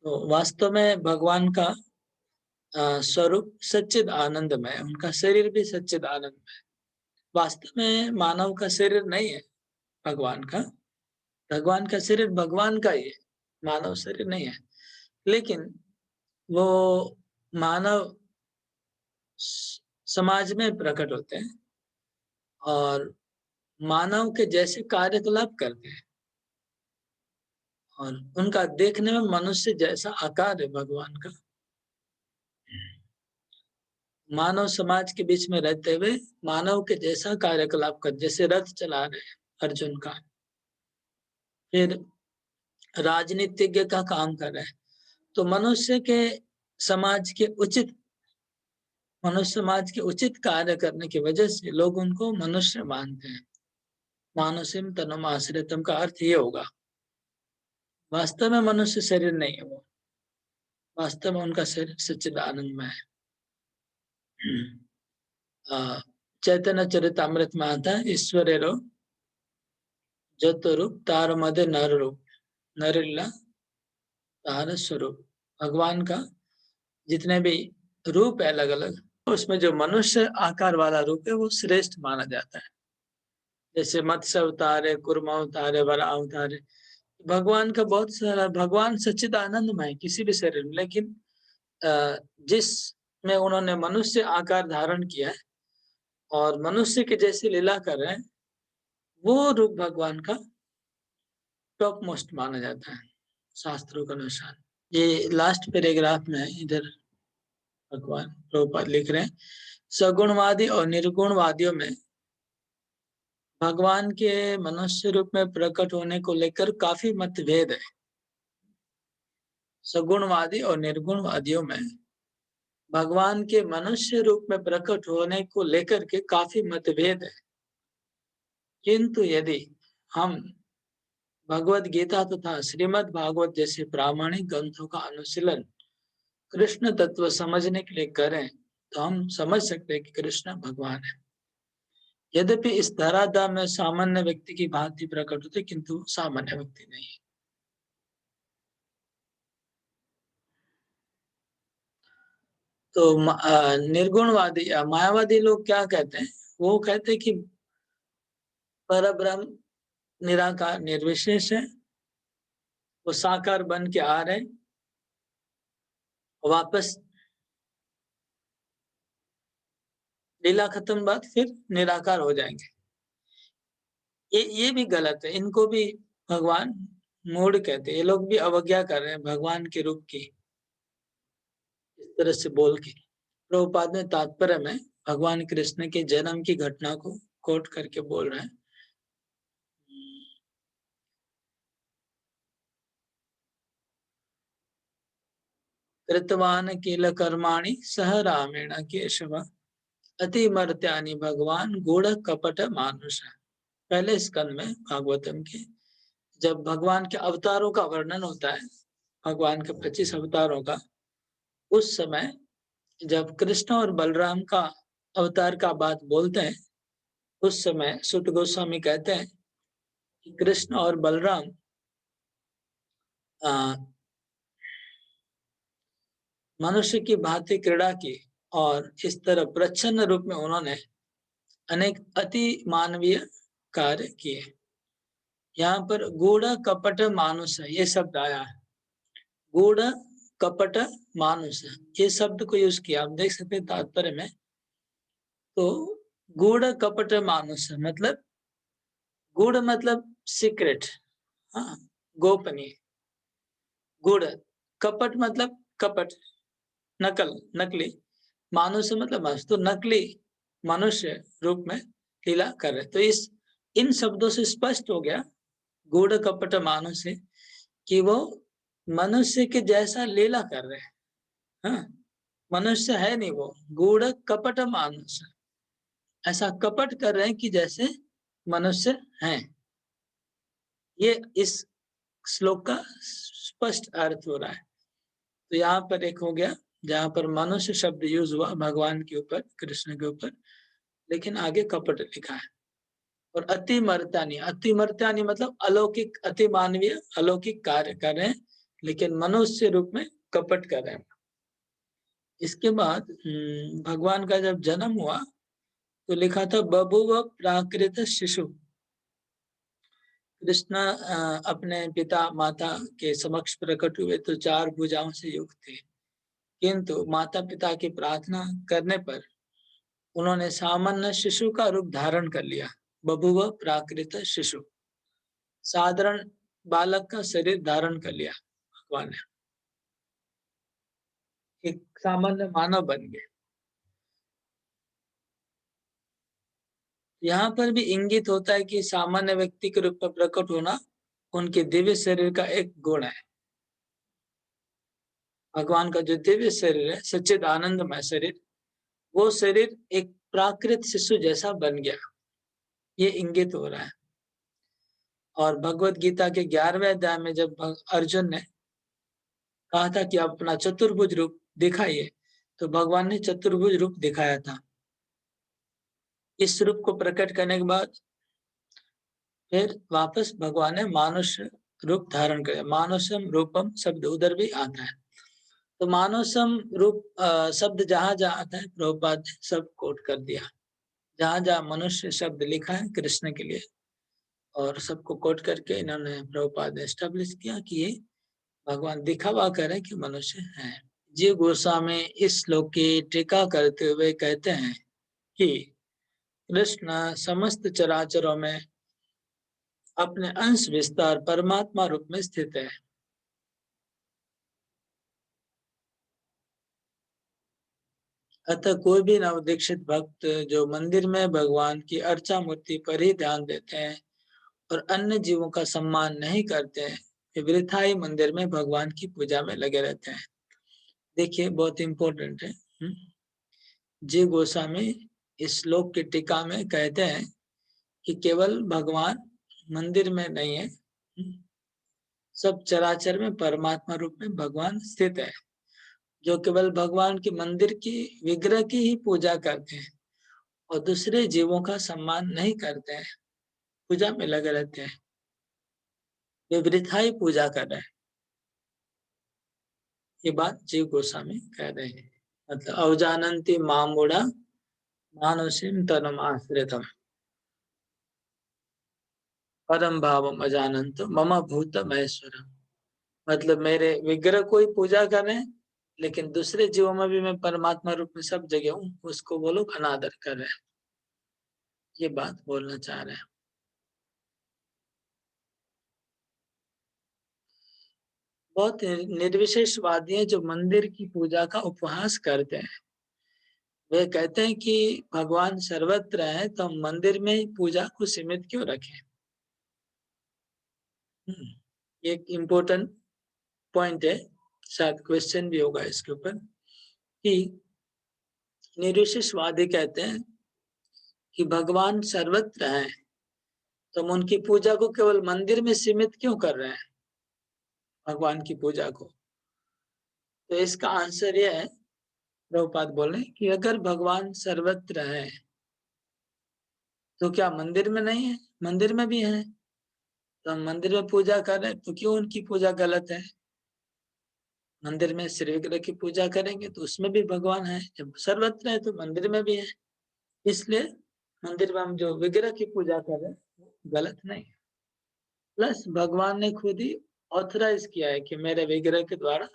तो वास्तव में भगवान का स्वरूप सच्चिद आनंदमय है, उनका शरीर भी सच्चिद आनंदमय है। वास्तव में मानव का शरीर नहीं है भगवान का, भगवान का शरीर भगवान का ही है, मानव शरीर नहीं है। लेकिन वो मानव समाज में प्रकट होते हैं और मानव के जैसे कार्यकलाप करते हैं और उनका देखने में मनुष्य जैसा आकार है भगवान का। मानव समाज के बीच में रहते हुए मानव के जैसा कार्यकलाप कर, जैसे रथ चला रहे हैं अर्जुन का, फिर राजनीतिज्ञ का काम कर रहे हैं। तो मनुष्य समाज के उचित कार्य करने की वजह से लोग उनको मनुष्य मानते हैं। मानुषिम तनुम आश्रितम का अर्थ ये होगा। वास्तव में मनुष्य शरीर नहीं है वो, वास्तव में उनका शरीर सच्चिदानंदमय है। चैतन्य चरितमृत में आता है, ईश्वरेरो जत रूप तार मध्य नर रूप नरिल्ला तार स्वरूप। भगवान का जितने भी रूप है अलग अलग, उसमें जो मनुष्य आकार वाला रूप है वो श्रेष्ठ माना जाता है। जैसे मत्स्य अवतार है, कुर्म अवतार है, वराह अवतार है। भगवान का बहुत सारा, भगवान सच्चिद आनंदमय है किसी भी शरीर में, लेकिन जिसमें उन्होंने मनुष्य आकार धारण किया है और मनुष्य के जैसी लीला कर रहे हैं, वो रूप भगवान का टॉप मोस्ट माना जाता है शास्त्रों के अनुसार। ये लास्ट पैराग्राफ में है, इधर भगवान प्रभुपाद लिख रहे हैं, सगुणवादी और निर्गुणवादियों में भगवान के मनुष्य रूप में प्रकट होने को लेकर काफी मतभेद है। सगुणवादी और निर्गुणवादियों में भगवान के मनुष्य रूप में प्रकट होने को लेकर के काफी मतभेद है। किंतु यदि हम भगवत गीता तथा श्रीमद् भागवत जैसे प्रामाणिक ग्रंथों का अनुशीलन कृष्ण तत्व समझने के लिए करें तो हम समझ सकते हैं कि कृष्ण भगवान है। यद्यपि इस धराधाम में सामान्य व्यक्ति की भांति प्रकट होते, किंतु सामान्य व्यक्ति नहीं है। तो निर्गुणवादी या मायावादी लोग क्या कहते हैं? वो कहते हैं कि पर ब्रह्म निराकार निर्विशेष है, वो साकार बन के आ रहे, वापस लीला खत्म बात फिर निराकार हो जाएंगे। ये भी गलत है, इनको भी भगवान मूढ़ कहते हैं। ये लोग भी अवज्ञा कर रहे हैं भगवान के रूप की, इस तरह से बोल के। प्रभुपाद ने तात्पर्य में भगवान कृष्ण के जन्म की घटना को कोट करके बोल रहे हैं, कृतवान किल कर्माणि सह रामेण केशव अति मर्त्यानि भगवान गूढ़ कपट मानुष। पहले स्कंद में भागवतम के जब भगवान के अवतारों का वर्णन होता है, भगवान के 25 अवतारों का, उस समय जब कृष्ण और बलराम का अवतार का बात बोलते हैं, उस समय सुत गोस्वामी कहते हैं कि कृष्ण और बलराम मनुष्य की भांति क्रीड़ा की और इस तरह प्रच्छन्न रूप में उन्होंने अनेक अति मानवीय कार्य किए। यहाँ पर गूढ़ कपट मानुष ये शब्द आया है, गूढ़ कपट मानुष ये शब्द को यूज किया, आप देख सकते हैं तात्पर्य में। तो गूढ़ कपट मानुष मतलब, गूढ़ मतलब सीक्रेट, हाँ, गोपनीय। गूढ़, कपट मतलब कपट, नकली। मनुष्य मतलब मनुष्य, तो नकली मनुष्य रूप में लीला कर रहे। तो इन शब्दों से स्पष्ट हो गया गूढ़ कपट मनुष्य कि वो मनुष्य के जैसा लीला कर रहे हैं। हाँ, मनुष्य है नहीं वो, गूढ़ कपट मनुष्य, ऐसा कपट कर रहे हैं कि जैसे मनुष्य हैं। ये इस श्लोक का स्पष्ट अर्थ हो रहा है। तो यहाँ पर एक हो गया जहाँ पर मनुष्य शब्द यूज हुआ भगवान के ऊपर, कृष्ण के ऊपर, लेकिन आगे कपट लिखा है। और अति मर्त्यानी मतलब अलौकिक, अति मानवीय अलौकिक कार्य कर रहे हैं, लेकिन मनुष्य रूप में कपट कर रहे हैं। इसके बाद भगवान का जब जन्म हुआ तो लिखा था बभूव प्राकृत शिशु। कृष्ण अपने पिता माता के समक्ष प्रकट हुए तो 4 भुजाओं से युक्त थे, किंतु माता पिता की प्रार्थना करने पर उन्होंने सामान्य शिशु का रूप धारण कर लिया। बभूव प्राकृत शिशु, साधारण बालक का शरीर धारण कर लिया भगवान ने, एक सामान्य मानव बन गए। यहाँ पर भी इंगित होता है कि सामान्य व्यक्ति के रूप में प्रकट होना उनके दिव्य शरीर का एक गुण है। भगवान का जो दिव्य शरीर है, सच्चिद आनंदमय शरीर, वो शरीर एक प्राकृत शिशु जैसा बन गया, ये इंगित हो रहा है। और भगवत गीता के 11वें अध्याय में जब अर्जुन ने कहा था कि आप अपना चतुर्भुज रूप दिखाइए, तो भगवान ने चतुर्भुज रूप दिखाया था। इस रूप को प्रकट करने के बाद फिर वापस भगवान ने मानुष्य रूप धारण किया। मानुषम रूपम शब्द उधर भी आता है। तो मानुषम रूप शब्द जहां जहां आता है प्रभुपाद ने सब कोट कर दिया। जहां जहां मनुष्य शब्द लिखा है कृष्ण के लिए, और सबको कोट करके इन्होंने प्रभुपाद ने एस्टेब्लिश किया कि ये भगवान दिखावा करे कि मनुष्य है। जीव गोस्वामी इस श्लोक की टीका करते हुए कहते हैं कि कृष्ण समस्त चराचरों में अपने अंश विस्तार परमात्मा रूप में स्थित है। अतः कोई भी नवदीक्षित भक्त जो मंदिर में भगवान की अर्चा मूर्ति पर ही ध्यान देते हैं और अन्य जीवों का सम्मान नहीं करते हैं, वे वृथा ही मंदिर में भगवान की पूजा में लगे रहते हैं। देखिए, बहुत इंपॉर्टेंट है। जीव गोस्वामी इस श्लोक की टीका में कहते हैं कि केवल भगवान मंदिर में नहीं है, सब चराचर में परमात्मा रूप में भगवान स्थित है। जो केवल भगवान के मंदिर की विग्रह की ही पूजा करते हैं और दूसरे जीवों का सम्मान नहीं करते हैं, पूजा में लगे रहते हैं, वे वृथा ही पूजा कर रहे हैं। ये बात जीव गोस्वामी कह रहे हैं। मतलब अवजानंती मामूढ़ा मानुषिम तनम आश्रितम परम भावम अजानंत मम भूत महेश्वरम। मतलब मेरे विग्रह को ही पूजा कर रहे हैं, लेकिन दूसरे जीवों में भी मैं परमात्मा रूप में सब जगह हूँ, उसको वो लोग अनादर कर रहे हैं। ये बात बोलना चाह रहे हैं। बहुत निर्विशेषवादी हैं जो मंदिर की पूजा का उपहास करते हैं। वे कहते हैं कि भगवान सर्वत्र है तो हम मंदिर में ही पूजा को सीमित क्यों रखें। एक इम्पोर्टेंट पॉइंट है, शायद क्वेश्चन भी होगा इसके ऊपर, कि निर्विशेषवादी कहते हैं कि भगवान सर्वत्र है तो हम उनकी पूजा को केवल मंदिर में सीमित क्यों कर रहे हैं, भगवान की पूजा को। तो इसका आंसर यह है, प्रभुपाद बोल रहे हैं कि अगर भगवान सर्वत्र है तो क्या मंदिर में नहीं है? मंदिर में भी है। तो हम मंदिर में पूजा कर रहे हैं तो क्यों उनकी पूजा गलत है? मंदिर में श्री विग्रह की पूजा करेंगे तो उसमें भी भगवान है। जब सर्वत्र है तो मंदिर में भी है, इसलिए मंदिर में हम जो विग्रह की पूजा कर रहे हैं वो गलत नहीं है। प्लस भगवान ने खुद ही ऑथराइज किया है कि मेरे विग्रह के द्वारा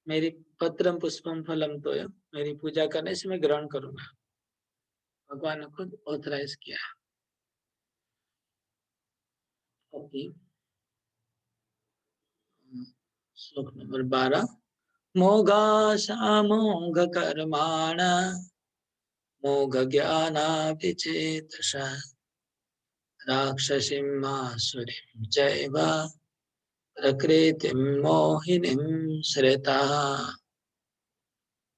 मेरी पत्रम पुष्पम फलम तोयम, मेरी पूजा करने से मैं ग्रहण करूंगा। भगवान ने खुद ऑथराइज किया है। ओके, श्लोक नंबर 12। मोघाशामोघ कर्माण मोघ ज्ञानाभिचेतस राक्षसीमासुरीं चैव प्रकृतिं मोहिनीं श्रिताः।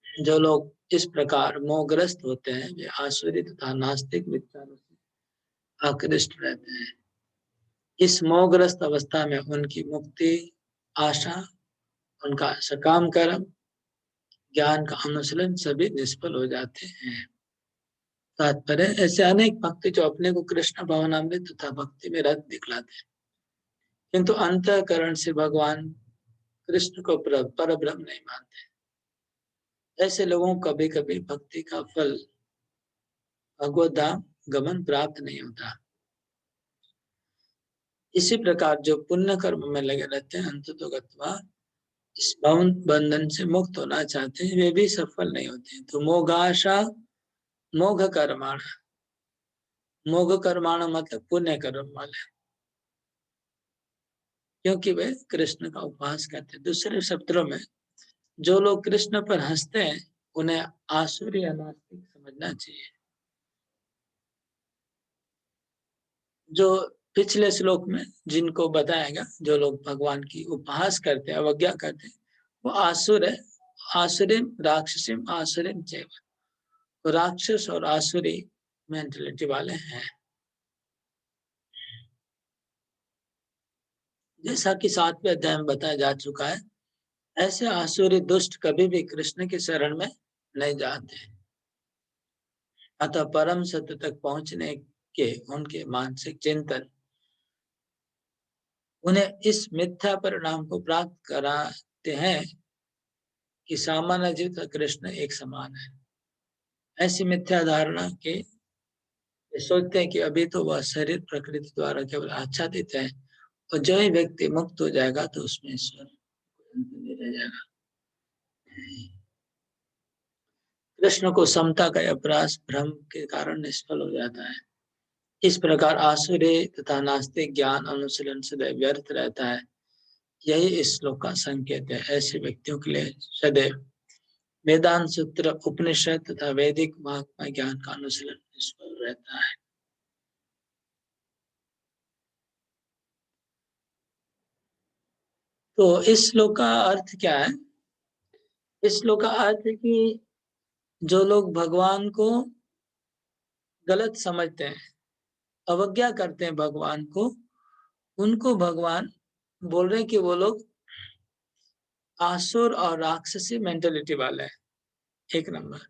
जो लोग इस प्रकार मोहग्रस्त होते हैं वे आसुरी तथा नास्तिक विचारों से आकृष्ट रहते हैं। इस मोहग्रस्त अवस्था में उनकी मुक्ति आशा, उनका सकाम कर्म, ज्ञान का अनुशीलन सभी निष्फल हो जाते हैं। तात्पर्य, ऐसे अनेक भक्त जो अपने को कृष्ण भावनामृत तथा भक्ति में रत दिखलाते हैं, किंतु अंतःकरण से भगवान कृष्ण को पर ब्रह्म नहीं मानते। ऐसे लोगों को कभी कभी भक्ति का फल भगवत धाम गमन प्राप्त नहीं होता। इसी प्रकार जो पुण्य कर्म में लगे रहते हैं, अंततो गत्वा इस भवन बंधन से मुक्त होना चाहते हैं, वे भी सफल नहीं होते। तो मोगाशा मोघ कर्माण, मोघ कर्माण मतलब पुण्य कर्म वाले, क्योंकि वे कृष्ण का उपहास करते हैं। दूसरे शब्दों में, जो लोग कृष्ण पर हंसते हैं उन्हें आसुरी या नास्तिक समझना चाहिए। जो पिछले श्लोक में जिनको बताएगा, जो लोग भगवान की उपहास करते हैं, अवज्ञा करते हैं, वो आसुर है। आसुरिम राक्षसिम आसुरिम चैव, तो राक्षस और आसुरी मेंटेलिटी वाले हैं। जैसा कि 7वें अध्याय में बताया जा चुका है, ऐसे आसुरी दुष्ट कभी भी कृष्ण की शरण में नहीं जाते। अतः परम सत्य तक पहुंचने के उनके मानसिक चिंतन उन्हें इस मिथ्या परिणाम को प्राप्त कराते हैं कि सामान्य जीव तथा कृष्ण एक समान है। ऐसी मिथ्या धारणा के सोचते हैं कि अभी तो वह शरीर प्रकृति द्वारा केवल आच्छादित है, और जो ही व्यक्ति मुक्त हो जाएगा तो उसमें ईश्वर नहीं रह जाएगा। कृष्ण को समता का अभ्यास भ्रम के कारण निष्फल हो जाता है। इस प्रकार आसुरी तथा नास्तिक ज्ञान अनुशीलन सदैव व्यर्थ रहता है। यही इस श्लोक का संकेत है। ऐसे व्यक्तियों के लिए सदैव वेदांत सूत्र, उपनिषद तथा वैदिक महात्मा ज्ञान का अनुशीलन निष्फल रहता है। तो इस श्लोक का अर्थ क्या है? इस श्लोक का अर्थ है कि जो लोग भगवान को गलत समझते हैं, अवज्ञा करते हैं भगवान को, उनको भगवान बोल रहे हैं कि वो लोग आसुर और राक्षसी मेंटेलिटी वाले हैं, एक नंबर।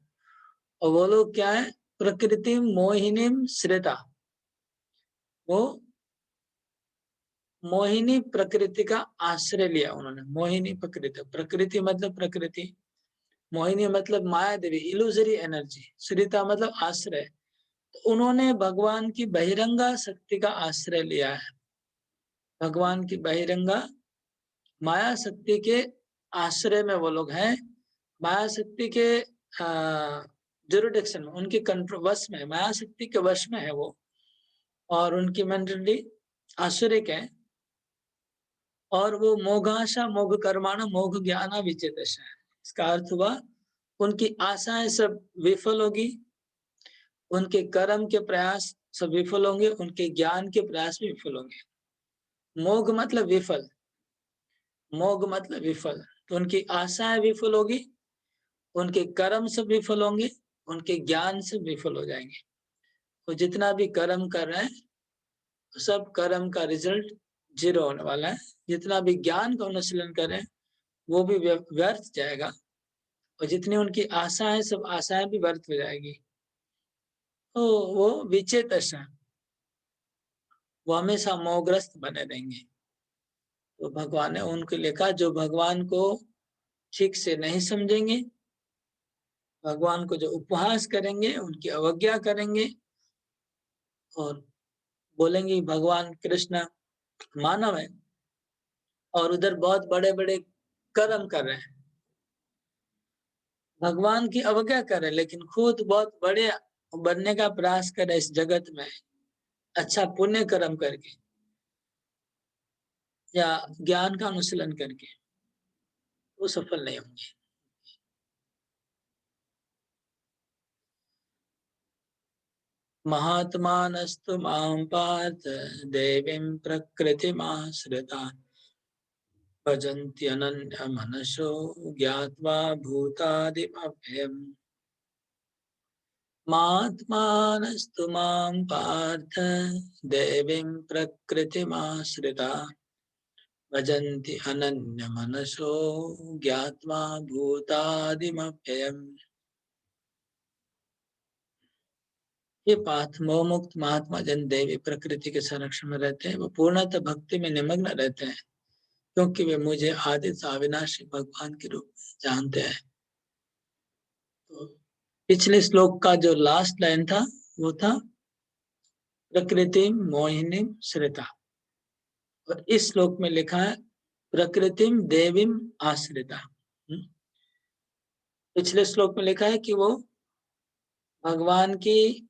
और वो लोग क्या है? प्रकृति मोहिनी श्रेता, वो मोहिनी प्रकृति का आश्रय लिया उन्होंने। मोहिनी प्रकृति, प्रकृति मतलब प्रकृति, मोहिनी मतलब माया देवी, इल्यूजरी एनर्जी, श्रीता मतलब आश्रय। तो उन्होंने भगवान की बहिरंगा शक्ति का आश्रय लिया है। भगवान की बहिरंगा माया शक्ति के आश्रय में वो लोग हैं। माया शक्ति के जुरिडिक्शन में, उनके कंट्रोल वश में, माया शक्ति के वश में है वो, और उनकी मंडली आसुरिक है। और वो मोघाशा मोघ कर्माण मोघ ज्ञान विचेतशा है। इसका अर्थ हुआ उनकी आशाएं सब विफल होगी, उनके कर्म के प्रयास सब विफल होंगे, उनके ज्ञान के प्रयास भी विफल होंगे। मोघ मतलब विफल, मोघ मतलब विफल। तो उनकी आशाएं विफल होगी, उनके कर्म सब विफल होंगे, उनके ज्ञान सब विफल हो जाएंगे। वो जितना भी कर्म कर रहे हैं, सब कर्म का रिजल्ट जीरो होने वाला है। जितना भी ज्ञान का अनुशीलन कर रहे हैं, वो भी व्यर्थ जाएगा। और जितनी उनकी आशाएं, सब आशाएं भी व्यर्थ हो जाएगी। तो वो विचेतशा, वो हमेशा मोहग्रस्त बने रहेंगे। तो भगवान ने उनके लिखा, जो भगवान को ठीक से नहीं समझेंगे, भगवान को जो उपहास करेंगे, उनकी अवज्ञा करेंगे, और बोलेंगे भगवान कृष्ण मानव है और उधर बहुत बड़े बड़े कर्म कर रहे हैं, भगवान की अवज्ञा कर रहे हैं, लेकिन खुद बहुत बड़े बनने का प्रयास कर रहे इस जगत में, अच्छा पुण्य कर्म करके या ज्ञान का अनुशीलन करके, वो सफल नहीं होंगे। महात्मानस्तु मां पार्थ देवीं प्रकृतिमाश्रितान् भजन्ति अनन्य मनसो ज्ञात्वा भूतादिमव्ययम्। महात्मानस्तु मां पार्थ देवीं प्रकृतिमाश्रितान् भजन्ति अनन्य मनसो ज्ञात्वा भूतादिमव्ययम्। ये पार्थ मोह मुक्त महात्मा जन देवी प्रकृति के संरक्षण में रहते हैं, वो पूर्णतः भक्ति में निमग्न रहते हैं। क्योंकि वे मुझे आदि से अविनाशी भगवान के रूप में जानते हैं। तो पिछले श्लोक का जो लास्ट लाइन था वो था प्रकृति मोहिनी श्रिता, और इस श्लोक में लिखा है प्रकृतिम देवीम आश्रिता। पिछले श्लोक में लिखा है कि वो भगवान की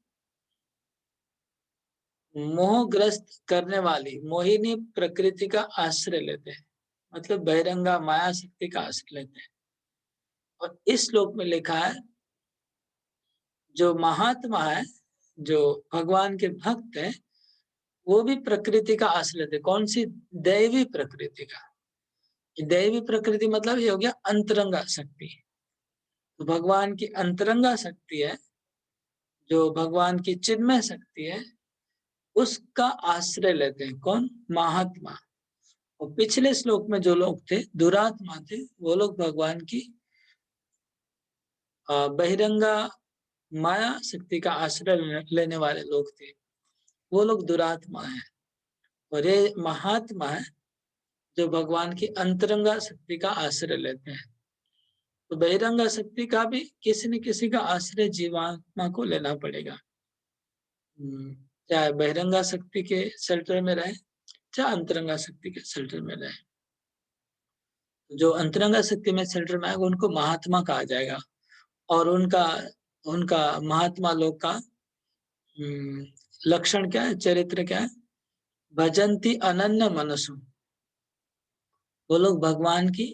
मोहग्रस्त करने वाली मोहिनी प्रकृति का आश्रय लेते हैं, मतलब बहिरंगा माया शक्ति का आश्रय लेते हैं। और इस श्लोक में लिखा है जो महात्मा है, जो भगवान के भक्त है, वो भी प्रकृति का आश्रय लेते। कौन सी? दैवी प्रकृति का। दैवी प्रकृति मतलब ये हो गया अंतरंगा शक्ति। तो भगवान की अंतरंगा शक्ति है, जो भगवान की चिन्मय शक्ति है, उसका आश्रय लेते हैं। कौन? महात्मा। और पिछले श्लोक में जो लोग थे दुरात्मा थे, वो लोग भगवान की बहिरंगा माया शक्ति का आश्रय लेने वाले लोग थे, वो लोग दुरात्मा है। और ये महात्मा है जो भगवान की अंतरंगा शक्ति का आश्रय लेते हैं। तो बहिरंगा शक्ति का भी किसी न किसी का आश्रय जीवात्मा को लेना पड़ेगा, चाहे बहिरंगा शक्ति के शेल्टर में रहे, चाहे अंतरंगा शक्ति के शेल्टर में रहे। जो अंतरंगा शक्ति में शेल्टर में आएगा उनको महात्मा कहा जाएगा। और उनका उनका महात्मा लोग का लक्षण क्या है, चरित्र क्या है? भजंती अनन्य मनसु, वो लोग भगवान की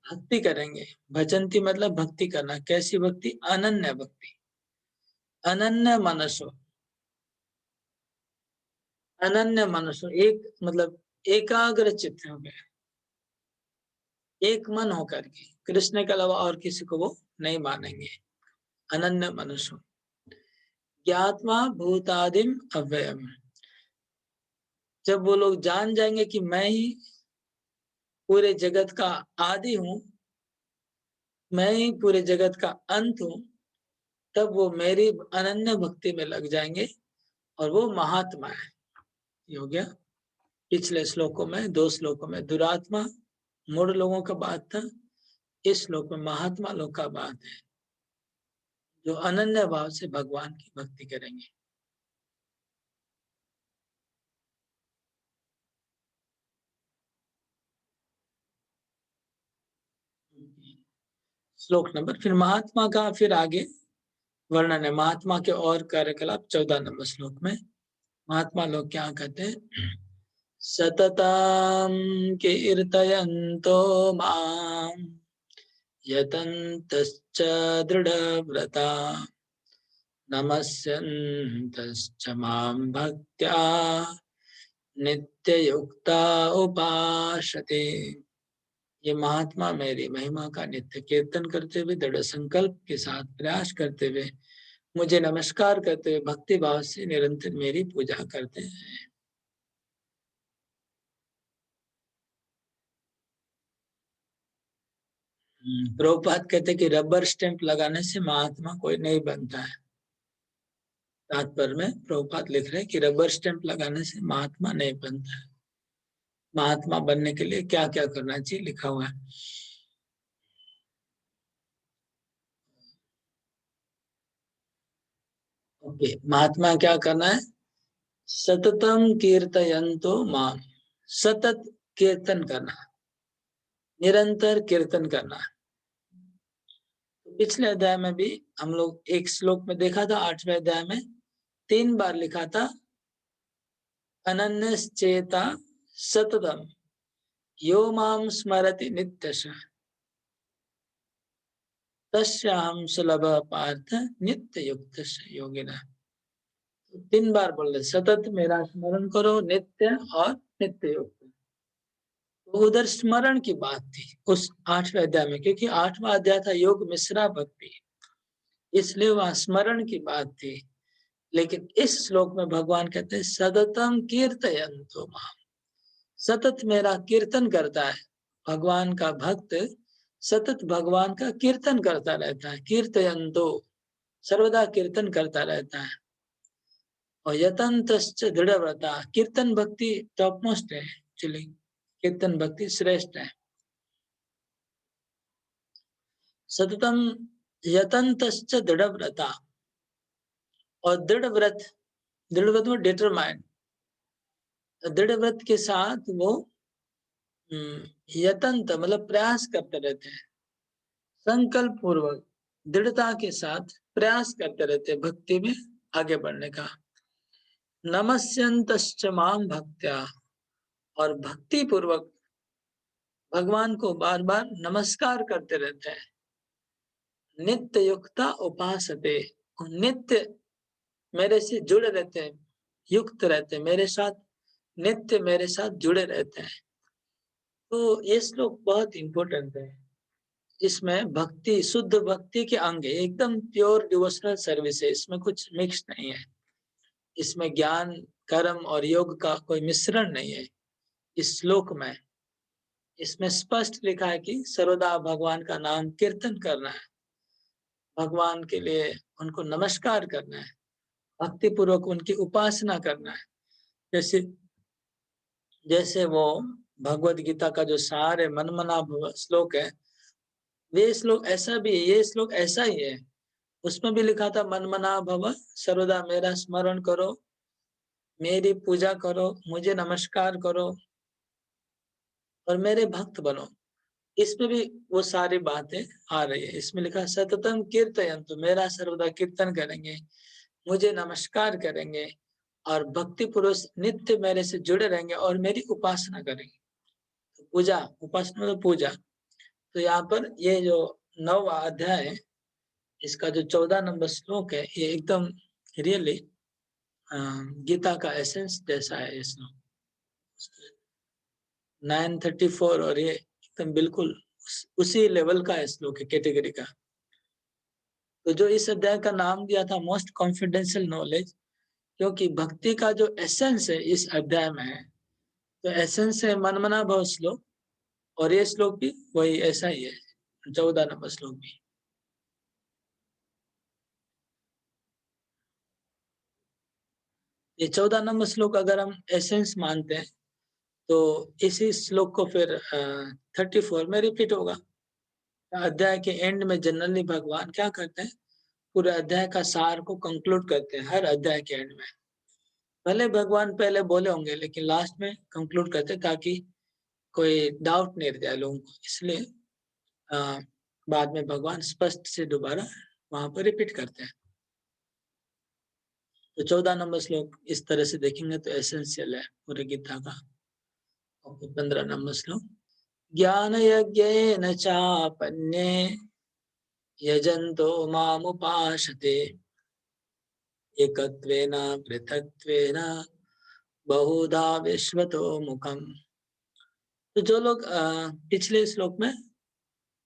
भक्ति करेंगे। भजंती मतलब भक्ति करना। कैसी भक्ति? अनन्य भक्ति। अनन्य मनसो, अनन्य मनसो, एक मतलब एकाग्र चित्त हो गए, एक मन होकर के कृष्ण के अलावा और किसी को वो नहीं मानेंगे। अनन्य मनसो ज्ञात्मा भूतादिम अव्ययम, जब वो लोग जान जाएंगे कि मैं ही पूरे जगत का आदि हूं, मैं ही पूरे जगत का अंत हूं, तब वो मेरी अनन्य भक्ति में लग जाएंगे और वो महात्मा है। ये हो गया पिछले श्लोकों में, 2 श्लोकों में दुरात्मा मूढ़ लोगों का बात था, इस श्लोक में महात्मा लोग का बात है, जो अनन्य भाव से भगवान की भक्ति करेंगे। श्लोक नंबर, फिर महात्मा का फिर आगे वर्णन है महात्मा के और कार्यकलाप 14 नंबर श्लोक में। महात्मा लोग क्या कहते हैं? सततम कीर्तयन्तो माम यतन्तश्च दृढव्रता नमस्यन्तश्च मां भक्त्या नित्ययुक्ता उपासते। ये महात्मा मेरी महिमा का नित्य कीर्तन करते हुए दृढ़ संकल्प के साथ प्रयास करते हुए मुझे नमस्कार करते हुए भक्ति भाव से निरंतर मेरी पूजा करते हैं। प्रभुपाद कहते हैं कि रबर स्टैंप लगाने से महात्मा कोई नहीं बनता है। तात्पर्य में प्रभुपाद लिख रहे हैं कि रबर स्टैंप लगाने से महात्मा नहीं बनता है। महात्मा बनने के लिए क्या क्या करना चाहिए लिखा हुआ है। ओके, महात्मा क्या करना है? सततम कीर्तयन्तो माम, सतत कीर्तन करना, निरंतर कीर्तन करना। पिछले अध्याय में भी हम लोग एक श्लोक में देखा था, 8वें अध्याय में 3 बार लिखा था अनन्य चेता सततम यो माम स्मरति नित्यशः तस्याहं सुलभ पार्थ नित्य युक्त योगिना। 3 बार बोल रहे सतत मेरा स्मरण करो, नित्य और नित्य युक्त। तो उधर स्मरण की बात थी उस 8वें अध्याय में, क्योंकि 8वां अध्याय था योग मिश्रा भक्ति, इसलिए वहां स्मरण की बात थी। लेकिन इस श्लोक में भगवान कहते हैं सततम कीर्तयन्तो माम, सतत मेरा कीर्तन करता है। भगवान का भक्त सतत भगवान का कीर्तन करता रहता है। कीर्तयन्तो, सर्वदा कीर्तन करता रहता है। और यतन्तश्च दृढ़व्रता, कीर्तन भक्ति टॉप मोस्ट है एक्चुअली। कीर्तन भक्ति श्रेष्ठ है। सततम यतंतश्च दृढ़व्रता, और दृढ़ व्रत में डिटरमाइंड, दृढ़ व्रत के साथ वो यतंत मतलब प्रयास करते रहते हैं, संकल्प पूर्वक दृढ़ता के साथ प्रयास करते रहते हैं भक्ति में आगे बढ़ने का। नमस्यन्तश्च माम भक्त्या, और भक्ति पूर्वक भगवान को बार बार नमस्कार करते रहते हैं। नित्य युक्ता उपासते, नित्य मेरे से जुड़े रहते हैं, युक्त रहते हैं मेरे साथ, नित्य मेरे साथ जुड़े रहते हैं। तो ये श्लोक बहुत इंपॉर्टेंट है। इसमें भक्ति, शुद्ध भक्ति के अंग है, एकदम प्योर डिवोशनल सर्विस है, इसमें कुछ मिक्स नहीं है। इसमें ज्ञान, कर्म और योग का कोई मिश्रण नहीं है। इस श्लोक में इसमें स्पष्ट लिखा है कि सर्वदा भगवान का नाम कीर्तन करना है, भगवान के लिए उनको नमस्कार करना है, भक्ति पूर्वक उनकी उपासना करना है। जैसे जैसे वो भगवत गीता का जो सार है, मनमना भव श्लोक है, वे श्लोक ऐसा भी है, ये श्लोक ऐसा ही है। उसमें भी लिखा था मनमना भव, सर्वदा मेरा स्मरण करो, मेरी पूजा करो, मुझे नमस्कार करो और मेरे भक्त बनो। इसमें भी वो सारी बातें आ रही है। इसमें लिखा सततम कीर्तयन्तु, मेरा सर्वदा कीर्तन करेंगे, मुझे नमस्कार करेंगे और भक्ति पुरुष नित्य मेरे से जुड़े रहेंगे और मेरी उपासना करेंगे। तो पूजा, उपासना तो पूजा। तो यहाँ पर ये जो 9वां अध्याय है, इसका जो 14 नंबर श्लोक है, ये एकदम रियली गीता का एसेंस जैसा है। ये श्लोक 934 और ये एकदम बिल्कुल उसी लेवल का श्लोक है, कैटेगरी का। तो जो इस अध्याय का नाम दिया था मोस्ट कॉन्फिडेंशियल नॉलेज, क्योंकि भक्ति का जो एसेंस है इस अध्याय में है। तो एसेंस है मनमना भव श्लोक, और ये श्लोक भी वही ऐसा ही है, 14 नंबर श्लोक भी। ये 14 नंबर श्लोक अगर हम एसेंस मानते हैं तो इसी श्लोक को फिर 34 में रिपीट होगा। अध्याय के एंड में जनरली भगवान क्या करते हैं, पूरे अध्याय का सार को कंक्लूड करते हैं हर अध्याय के एंड में। भले भगवान पहले बोले होंगे लेकिन लास्ट में कंक्लूड करते हैं ताकि कोई डाउट नहीं रह जाए लोगों को, इसलिए बाद में भगवान स्पष्ट से दोबारा वहां पर रिपीट करते हैं। तो 14 नंबर श्लोक इस तरह से देखेंगे तो एसेंशियल है पूरे गीता का। और 15 नंबर श्लोक, ज्ञान यज्ञेन चापन्ये यजन्तो मामुपासते एकत्वेन पृथक्त्वेन बहुधा विश्वतो मुखम। तो जो लोग पिछले श्लोक में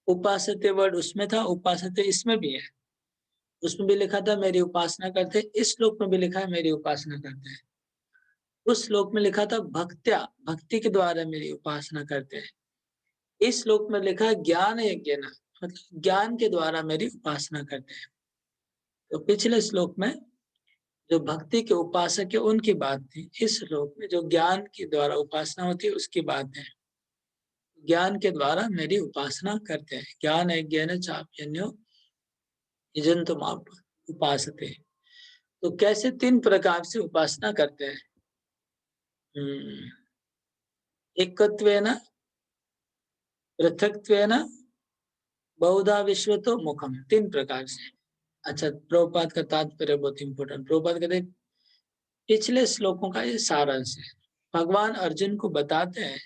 उपासते वर्ड उसमें था, उपासते इसमें भी है। उसमें भी लिखा था मेरी उपासना करते, इस श्लोक में भी लिखा है मेरी उपासना करते हैं। उस श्लोक में लिखा था भक्त्या, भक्ति के द्वारा मेरी उपासना करते हैं। इस श्लोक में लिखा है ज्ञान यज्ञ, मतलब ज्ञान के द्वारा मेरी उपासना करते हैं। तो पिछले श्लोक में जो भक्ति के उपासक है उनकी बात थी, इस श्लोक में जो ज्ञान के द्वारा उपासना होती है उसकी बात है। ज्ञान के द्वारा मेरी उपासना करते हैं। ज्ञान यज्ञेन चाप्यन्यो यजन्तो माम उपासते। तो कैसे 3 प्रकार से उपासना करते हैं। एकत्वेन, पृथक्त्वेन, बहुधा विश्वतो मुखम, 3 प्रकार से। अच्छा, प्रभुपाद का तात्पर्य बहुत इंपॉर्टेंट। प्रभुपाद कहते हैं पिछले श्लोकों का ये सारांश है। भगवान अर्जुन को बताते हैं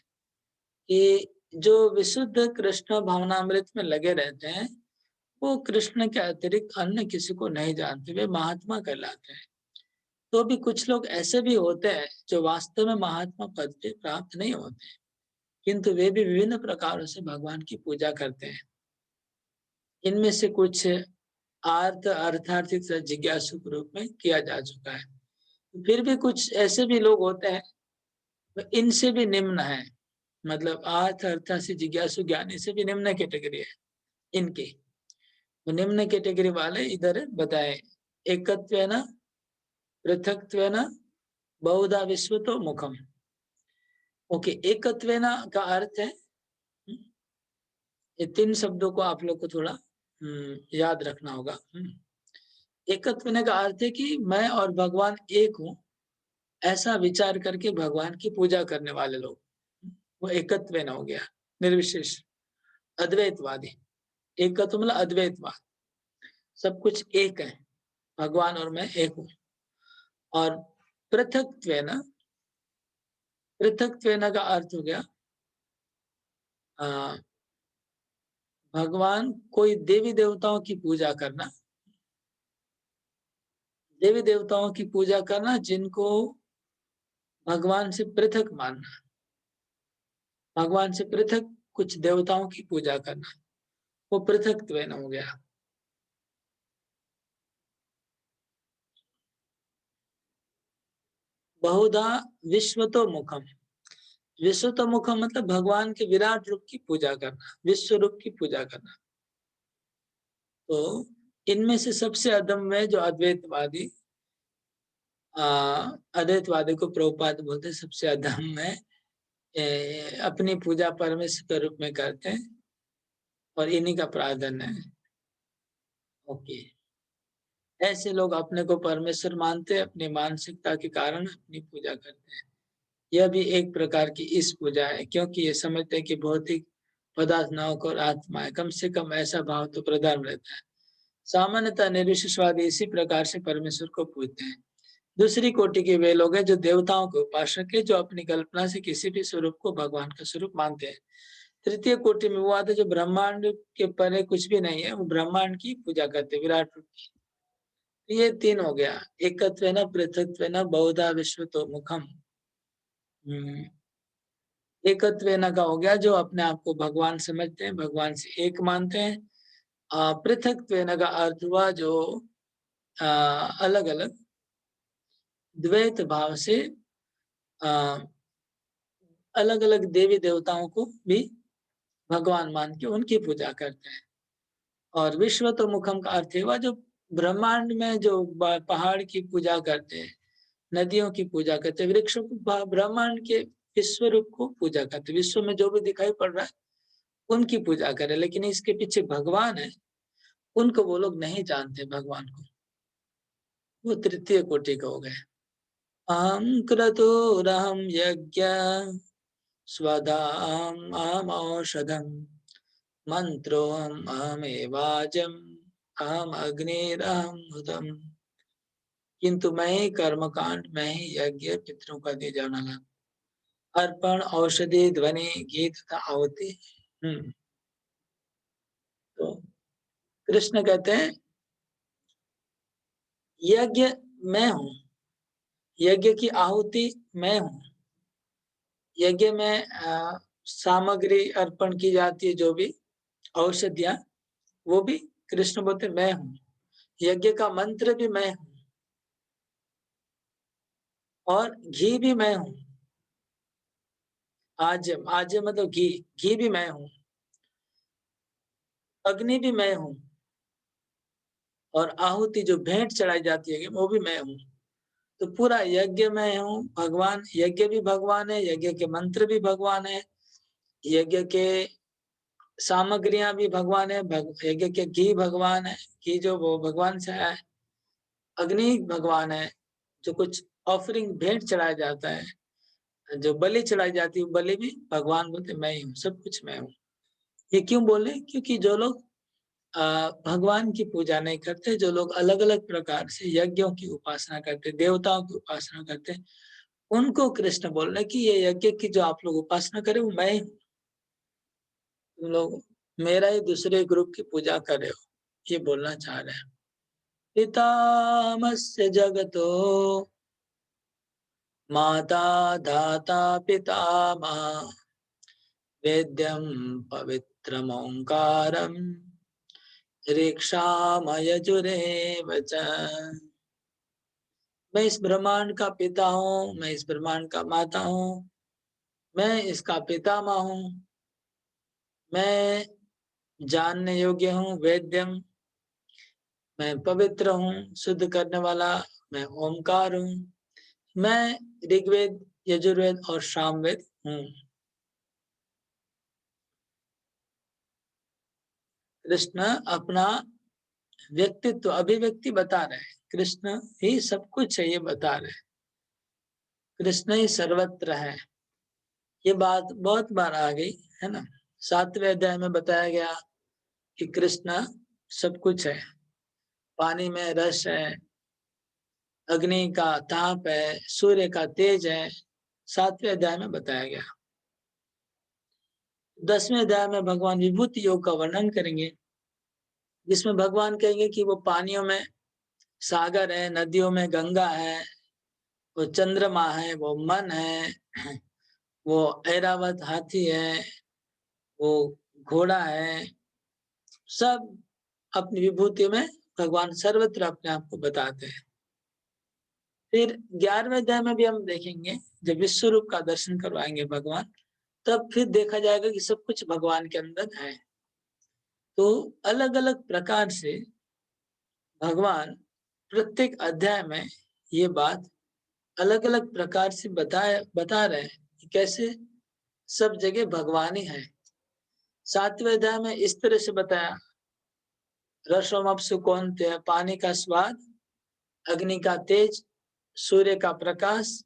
कि जो विशुद्ध कृष्ण भावनामृत में लगे रहते हैं वो कृष्ण के अतिरिक्त अन्य किसी को नहीं जानते, वे महात्मा कहलाते हैं। तो भी कुछ लोग ऐसे भी होते हैं जो वास्तव में महात्मा पद पे प्राप्त नहीं होते, किंतु वे भी विभिन्न प्रकारों से भगवान की पूजा करते हैं। इनमें से कुछ अर्थार्थिक जिज्ञासु के रूप में किया जा चुका है। फिर भी कुछ ऐसे भी लोग होते हैं इनसे भी निम्न है, मतलब अर्थ से जिज्ञासु ज्ञानी से भी निम्न कैटेगरी है इनकी। तो निम्न कैटेगरी वाले इधर बताए, एकत्वेन, पृथक्त्वेन, बहुधा विश्वतो मुखम। ओके, एकत्वेन का अर्थ है, ये 3 शब्दों को आप लोग को थोड़ा याद रखना होगा। एकत्वेन का अर्थ है कि मैं और भगवान एक हूँ, ऐसा विचार करके भगवान की पूजा करने वाले लोग, वो एकत्वेन हो गया, निर्विशेष, अद्वैतवादी। एकत्व मतलब अद्वैतवाद, सब कुछ एक है, भगवान और मैं एक हूँ। और पृथक्त्वेन, पृथक्त्वेन का अर्थ हो गया भगवान, कोई देवी देवताओं की पूजा करना, देवी देवताओं की पूजा करना जिनको भगवान से पृथक मानना, भगवान से पृथक कुछ देवताओं की पूजा करना, वो पृथक्त्वेन हो गया। बहुधा विश्वतो मुखम, विश्वतो मुखम मतलब भगवान के विराट रूप की पूजा करना, विश्व रूप की पूजा करना। तो इनमें से सबसे अदम्य जो अद्वैतवादी, अद्वैतवादी को प्रभुपाद बोलते हैं, सबसे अदम्य अपनी पूजा परमेश्वर के रूप में करते हैं और इन्हीं का प्रार्थना है। ओके, ऐसे लोग अपने को परमेश्वर मानते हैं, अपनी मानसिकता के कारण अपनी पूजा करते हैं। यह भी एक प्रकार की इस पूजा है, क्योंकि ये समझते हैं कि भौतिक पदार्थ न होकर आत्मा है, कम से कम ऐसा भाव तो प्रधान रहता है। सामान्यतः निर्विशेषवादी इसी प्रकार से परमेश्वर को पूजते हैं। दूसरी कोटि के वे लोग हैं जो देवताओं के उपासक है, जो अपनी कल्पना से किसी भी स्वरूप को भगवान का स्वरूप मानते हैं। तृतीय कोटि में वो आते हैं जो ब्रह्मांड के परे कुछ भी नहीं है, वो ब्रह्मांड की पूजा करते हैं, विराट रूप की। ये 3 हो गया, एकत्वेन पृथक्त्वेन बहुधा विश्वतो मुखम। एकत्वेन का हो गया जो अपने आप को भगवान समझते हैं, भगवान से एक मानते हैं। पृथक्त्वेन का अर्थ हुआ जो अलग अलग द्वैत भाव से अलग अलग देवी देवताओं को भी भगवान मान के उनकी पूजा करते हैं। और विश्व तो मुखम का अर्थ है वह जो ब्रह्मांड में जो पहाड़ की पूजा करते हैं, नदियों की पूजा करते हैं, वृक्षों को, ब्रह्मांड के विश्व रूप को पूजा करते हैं, विश्व में जो भी दिखाई पड़ रहा है उनकी पूजा करें। लेकिन इसके पीछे भगवान है, उनको वो लोग नहीं जानते भगवान को, वो तृतीय कोटि का हो गए। अहम क्रतुरहम यज्ञ स्वधाम औषधम मंत्रोहम अहमेवाजम अहम अग्निरहम हुतम। किंतु मैं ही कर्म कांड, मैं ही यज्ञ पितरों का दे जाना, अर्पण, औषधि, ध्वनि, गीत तथा आहुति। तो कृष्ण कहते हैं यज्ञ मैं हूँ, यज्ञ की आहुति मैं हूँ, यज्ञ में सामग्री अर्पण की जाती है, जो भी औषधियां, वो भी कृष्ण बोलते मैं हूँ, यज्ञ का मंत्र भी मैं हूँ, और घी भी मैं हूँ, आज्यम, आज्यम मतलब घी, घी भी मैं हूँ, अग्नि भी मैं हूँ, और आहुति जो भेंट चढ़ाई जाती है वो भी मैं हूँ। तो पूरा यज्ञ मैं हूँ, भगवान, यज्ञ भी भगवान है, यज्ञ के मंत्र भी भगवान है, यज्ञ के सामग्रियां भी भगवान है, यज्ञ के घी भगवान है, घी जो वो भगवान से आया है, अग्नि भगवान है, जो कुछ ऑफरिंग भेंट चढ़ाया जाता है, जो बलि चढ़ाई जाती है बलि भी भगवान बोलते मैं ही हूँ, सब कुछ मैं हूँ। ये क्यों बोले? क्योंकि जो लोग भगवान की पूजा नहीं करते, जो लोग अलग अलग प्रकार से यज्ञों की उपासना करते, देवताओं की उपासना करते, उनको कृष्ण बोल रहे कि ये यज्ञ की जो आप लोग उपासना करें वो मैं ही हूँ, तुम लोग मेरा ही दूसरे ग्रुप की पूजा कर रहे हो, ये बोलना चाह रहे हैं। पितामस्य जगतो माता धाता पितामह वेद्यं पवित्रमोङ्कारम् ऋक्षामयजुरेव च। मैं इस ब्रह्मांड का पिता हूँ, मैं इस ब्रह्मांड का माता हूँ, मैं इसका पितामह हूँ, मैं जानने योग्य हूँ, वेद्यम, मैं पवित्र हूँ, शुद्ध करने वाला, मैं ओमकार हूँ, मैं ऋग्वेद, यजुर्वेद और सामवेद हम्म। कृष्ण अपना व्यक्तित्व अभिव्यक्ति बता रहे हैं, कृष्ण ही सब कुछ है ये बता रहे हैं, कृष्ण ही सर्वत्र है। ये बात बहुत बार आ गई है ना। 7वें अध्याय में बताया गया कि कृष्ण सब कुछ है, पानी में रस है, अग्नि का ताप है, सूर्य का तेज है, 7वें अध्याय में बताया गया। 10वें अध्याय में भगवान विभूति योग का वर्णन करेंगे, जिसमें भगवान कहेंगे कि वो पानियों में सागर है, नदियों में गंगा है, वो चंद्रमा है, वो मन है, वो ऐरावत हाथी है, वो घोड़ा है, सब अपनी विभूति में भगवान सर्वत्र अपने आप को बताते हैं। फिर 11वें अध्याय में भी हम देखेंगे, जब विश्व रूप का दर्शन करवाएंगे भगवान, तब फिर देखा जाएगा कि सब कुछ भगवान के अंदर है। तो अलग अलग प्रकार से भगवान प्रत्येक अध्याय में ये बात अलग अलग प्रकार से बता रहे हैं कि कैसे सब जगह भगवान ही है। 7वें अध्याय में इस तरह से बताया, रसोमप्सु कौन्तेय, पानी का स्वाद, अग्नि का तेज, सूर्य का प्रकाश,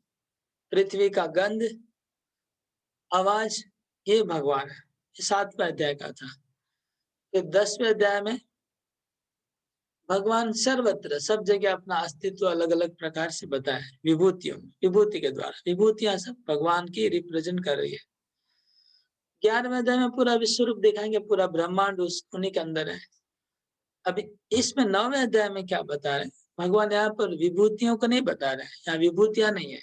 पृथ्वी का गंध, आवाज, ये भगवान है। ये 7वें अध्याय का था। फिर 10वें अध्याय में भगवान सर्वत्र सब जगह अपना अस्तित्व अलग अलग प्रकार से बताया, विभूतियों विभूति के द्वारा। विभूतियां सब भगवान की रिप्रेजेंट कर रही है। 11वें अध्याय में पूरा विश्व रूप दिखाएंगे, पूरा ब्रह्मांड उन्हीं के अंदर है। अभी इसमें 9वें अध्याय में क्या बता रहे हैं भगवान, यहाँ पर विभूतियों को नहीं बता रहे हैं, यहाँ विभूतियां नहीं है,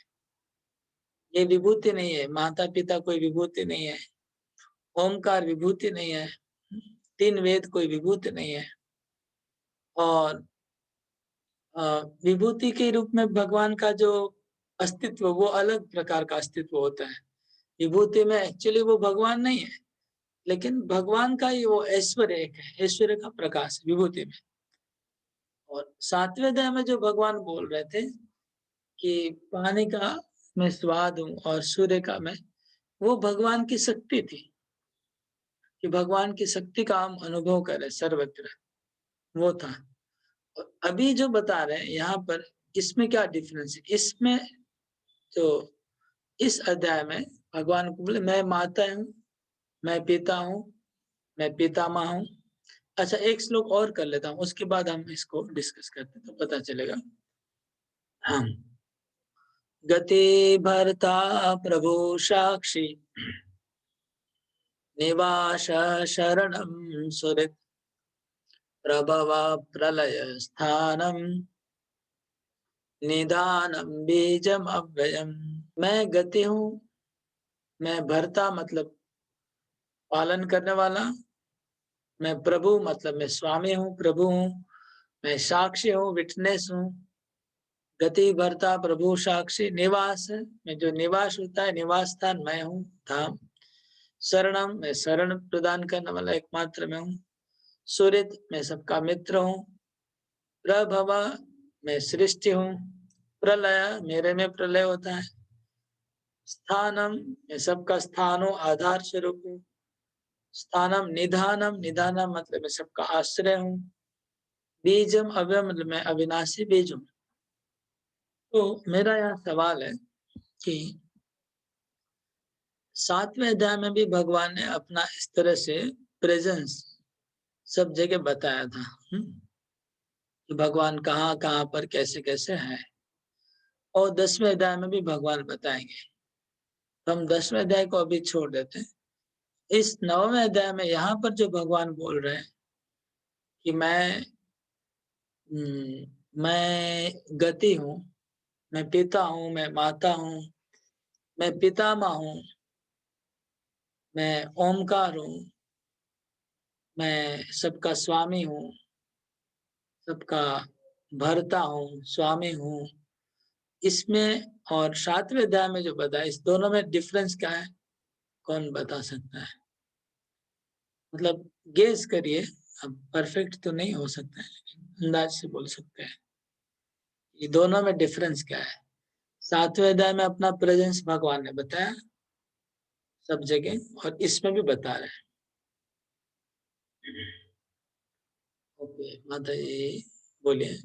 ये विभूति नहीं है, माता पिता कोई विभूति नहीं है, ओमकार विभूति नहीं है, 3 वेद कोई विभूति नहीं है, और विभूति के रूप में भगवान का जो अस्तित्व वो अलग प्रकार का अस्तित्व होता है। विभूति में एक्चुअली वो भगवान नहीं है, लेकिन भगवान का ही वो ऐश्वर्य एक है, ऐश्वर्य का प्रकाश विभूति में। और 7वें अध्याय में जो भगवान बोल रहे थे कि पानी का मैं स्वाद हूँ और सूर्य का मैं, वो भगवान की शक्ति थी, कि भगवान की शक्ति का हम अनुभव करें सर्वत्र, वो था। और अभी जो बता रहे हैं यहाँ पर, इसमें क्या डिफरेंस है, इसमें तो इस अध्याय में भगवान को बोले मैं माता हूँ, मैं पिता हूँ, मैं पितामह हूँ। अच्छा, एक श्लोक और कर लेता हूँ, उसके बाद हम इसको डिस्कस करते हैं तो पता चलेगा। हम गति भरता प्रभु साक्षी, निवास शरणम सुहृत्, प्रभव प्रलय स्थानम, निदानम बीजम अव्ययम। मैं गति हूँ, मैं भरता मतलब पालन करने वाला, मैं प्रभु मतलब मैं स्वामी हूँ, प्रभु हूँ, मैं साक्षी हूँ, विटनेस हूँ। गति भरता प्रभु साक्षी, निवास है मैं जो निवास होता है, निवास स्थान मैं हूँ, धाम। शरणम मैं शरण प्रदान करने वाला एकमात्र मैं हूँ। सुहृद मैं सबका मित्र हूँ। प्रभव मैं सृष्टि हूँ। प्रलय मेरे में प्रलय होता है। स्थानम मैं सबका स्थान हूँ, आधार स्वरूप हूँ। स्थानम निधानम, निधानम मतलब मैं सबका आश्रय हूँ। बीजम अव्यय मतलब मैं अविनाशी बीज हूँ। तो मेरा यहाँ सवाल है कि 7वें अध्याय में भी भगवान ने अपना इस तरह से प्रेजेंस सब जगह बताया था, कि भगवान कहाँ कहाँ पर कैसे कैसे है। और 10वें अध्याय में भी भगवान बताएंगे, तो हम 10वें अध्याय को अभी छोड़ देते हैं। इस 9वें अध्याय में यहाँ पर जो भगवान बोल रहे हैं कि मैं गति हूँ, मैं पिता हूँ, मैं माता हूँ, मैं पितामह हूँ, मैं ओमकार हूँ, मैं सबका स्वामी हूँ, सबका भरता हूँ, स्वामी हूँ। इसमें और 7वें अध्याय में जो बताया, इस दोनों में डिफरेंस क्या है, कौन बता सकता है? मतलब गेस करिए, अब परफेक्ट तो नहीं हो सकता है, लेकिन अंदाज से बोल सकते हैं ये दोनों में डिफरेंस क्या है। 7वें अध्याय में अपना प्रेजेंस भगवान ने बताया, सब जगह और इसमें भी बता रहे हैं। ओके माता जी बोलिए। हरे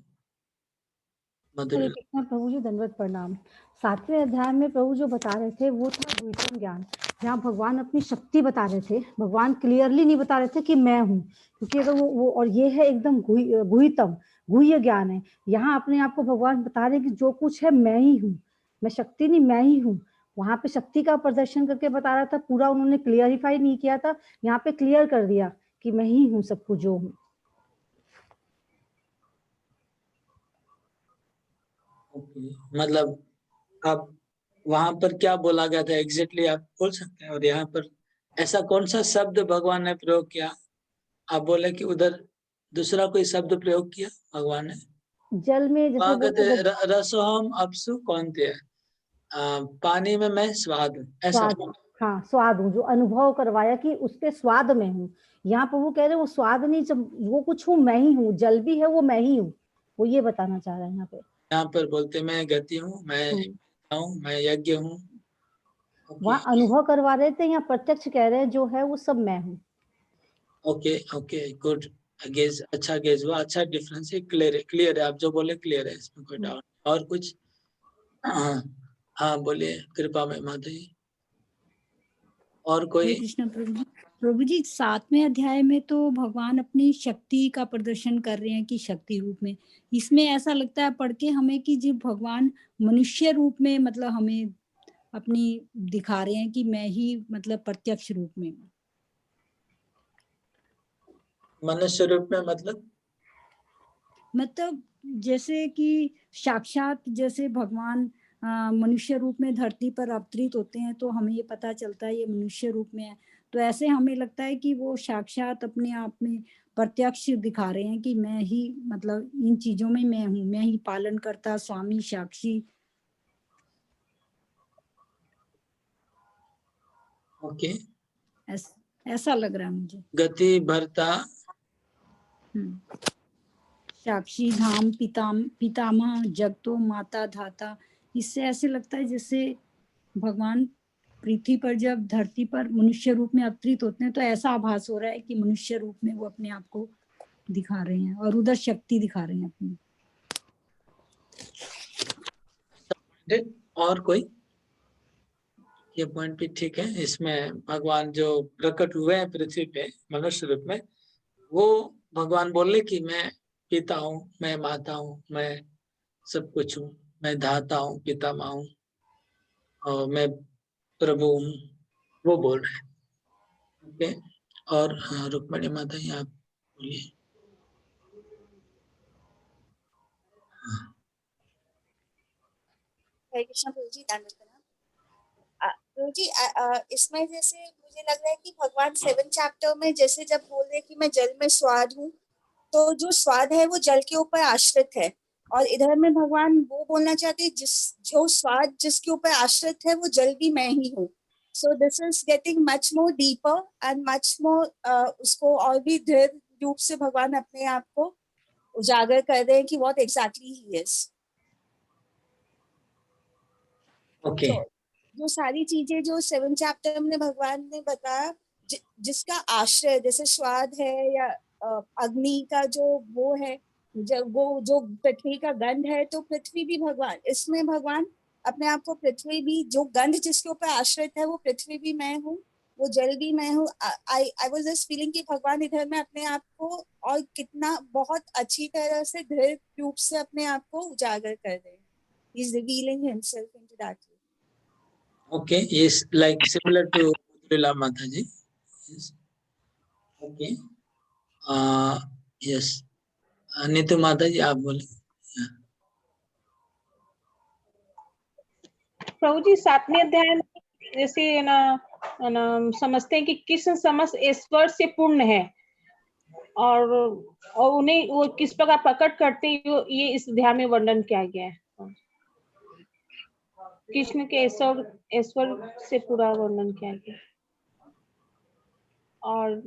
मधुर कृष्णा प्रभु जी, दंडवत प्रणाम। 7वें अध्याय में प्रभु जो बता रहे थे वो था द्वितम ज्ञान, जहाँ भगवान अपनी शक्ति बता रहे थे। भगवान क्लियरली नहीं बता रहे थे कि मैं हूँ, क्योंकि अगर वो और ये है एकदम गुह्यतम गुह्य ज्ञान है। यहाँ अपने आप को भगवान बता रहे कि जो कुछ है मैं ही हूँ, मैं शक्ति नहीं, मैं ही हूँ। वहां पे शक्ति का प्रदर्शन करके बता रहा था, पूरा उन्होंने क्लियरिफाई नहीं किया था, यहाँ पे क्लियर कर दिया कि मैं ही हूँ सब कुछ जो हूँ। मतलब आप वहां पर क्या बोला गया था एग्जैक्टली आप बोल सकते हैं? और यहाँ पर ऐसा कौन सा शब्द भगवान ने प्रयोग किया? आप बोले कि उधर दूसरा कोई शब्द प्रयोग किया भगवान ने। जल में जैसे वहां कहते वो रसोहम अपसु कौन थे? पानी में मैं स्वाद हूँ, ऐसा। स्वाद, हाँ स्वाद हूँ, जो अनुभव करवाया कि उसके स्वाद में हूँ। यहाँ पर वो कह रहे वो स्वाद नहीं, जब वो कुछ हूँ मैं ही हूँ, जल भी है वो मैं ही हूँ, वो ये बताना चाह रहा है यहाँ पे। यहाँ पर बोलते मैं गति हूँ, मैं यज्ञ हूँ। ओके वहाँ अनुभव करवा रहे थे, यहाँ प्रत्यक्ष कह रहे हैं जो है वो सब मैं हूँ। Okay okay good. गेज अच्छा, गेज हुआ, अच्छा डिफरेंस है, क्लियर है, आप जो बोले क्लियर है, इसमें कोई डाउट। और कुछ? हाँ हाँ बोलिए कृपा में माता जी। और हरे कोई? कृष्ण प्रभु जी 7वें अध्याय में तो भगवान अपनी शक्ति का प्रदर्शन कर रहे हैं कि शक्ति रूप में। इसमें ऐसा लगता है पढ़ के हमें कि जब भगवान मनुष्य रूप में मतलब हमें अपनी दिखा रहे हैं कि मैं ही मतलब प्रत्यक्ष रूप में। मनुष्य रूप में मतलब जैसे कि साक्षात जैसे भगवान मनुष्य रूप में धरती पर अवतरित होते हैं तो हमें ये पता चलता है ये मनुष्य रूप में है। तो ऐसे हमें लगता है कि वो साक्षात अपने आप में प्रत्यक्ष दिखा रहे हैं कि मैं ही मतलब इन चीजों में मैं हूँ, मैं ही पालन करता, स्वामी, साक्षी। ओके। ऐसा लग रहा है मुझे। गति भरता साक्षी, धाम, पितामह, जगतो, माता, धाता। इससे ऐसे लगता है जैसे भगवान पृथ्वी पर जब धरती पर मनुष्य रूप में अवतरित होते हैं तो ऐसा आभास हो रहा है कि मनुष्य रूप में वो अपने आप को दिखा रहे हैं और उधर शक्ति दिखा रहे हैं अपनी। और कोई? ये पॉइंट भी ठीक है। इसमें भगवान जो प्रकट हुए हैं पृथ्वी पे मनुष्य रूप में, वो भगवान बोले कि मैं पिता हूँ, मैं माता हूँ, मैं सब कुछ हूँ, मैं धाता हूँ, पितामह हूँ, और मैं प्रभु हूँ, वो बोल रहे हैं। ओके। और रुक्मणी माता जी आप बोलिए। हरे कृष्ण प्रभु जी, धन्यवाद प्रभु जी। इसमें जैसे मुझे लग रहा है कि भगवान 7 चैप्टर में जैसे जब बोल रहे कि मैं जल में स्वाद हूँ, तो जो स्वाद है वो जल के ऊपर आश्रित है, और इधर में भगवान वो बोलना चाहते हैं जो स्वाद जिसके ऊपर आश्रित है वो जल भी मैं ही हूँ। So this is getting much more deeper and much more उसको और भी दृढ़ रूप से भगवान अपने आप को उजागर कर रहे हैं कि what exactly he is. Okay. तो जो सारी चीजें जो 7 चैप्टर में भगवान ने बताया, जिसका आश्रय जैसे स्वाद है या अग्नि का जो वो है, जब वो जो पृथ्वी का गंध है, तो पृथ्वी भी भगवान, इसमें भगवान अपने आप को पृथ्वी भी, जो गंध जिसके ऊपर आश्रित है वो पृथ्वी भी मैं हूँ, वो जल भी मैं हूँ। आई वाज जस्ट फीलिंग कि भगवान इधर में अपने आप को और कितना बहुत अच्छी तरह से दृढ़ रूप से अपने आप को उजागर कर रहे हैं। He is revealing himself into that way. Okay, yes, like similar to Lila Mataji. Yes. Okay. Yes. Neetu माताजी आप बोले। प्रभु जी 7वें अध्याय में जैसे ना समझते हैं कि कृष्ण समस्त ईश्वर से पूर्ण है, और उन्हें वो किस प्रकार प्रकट करते हैं ये इस अध्याय में वर्णन किया गया है। कृष्ण के ईश्वर से पूरा वर्णन किया गया, और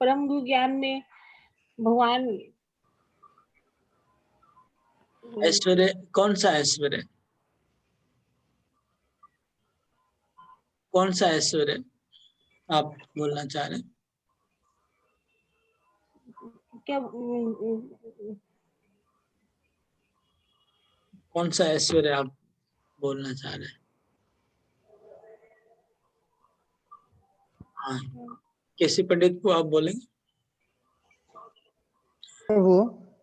परम गुरु ज्ञान में भगवान ऐश्वर्य कौन सा ऐश्वर्य? कौन सा ऐश्वर्य आप बोलना चाह रहे हैं? क्या कौन सा ऐश्वर्य आप बोलना चाह रहे हैं? हाँ, केसी पंडित को आप बोलेंगे? प्रभु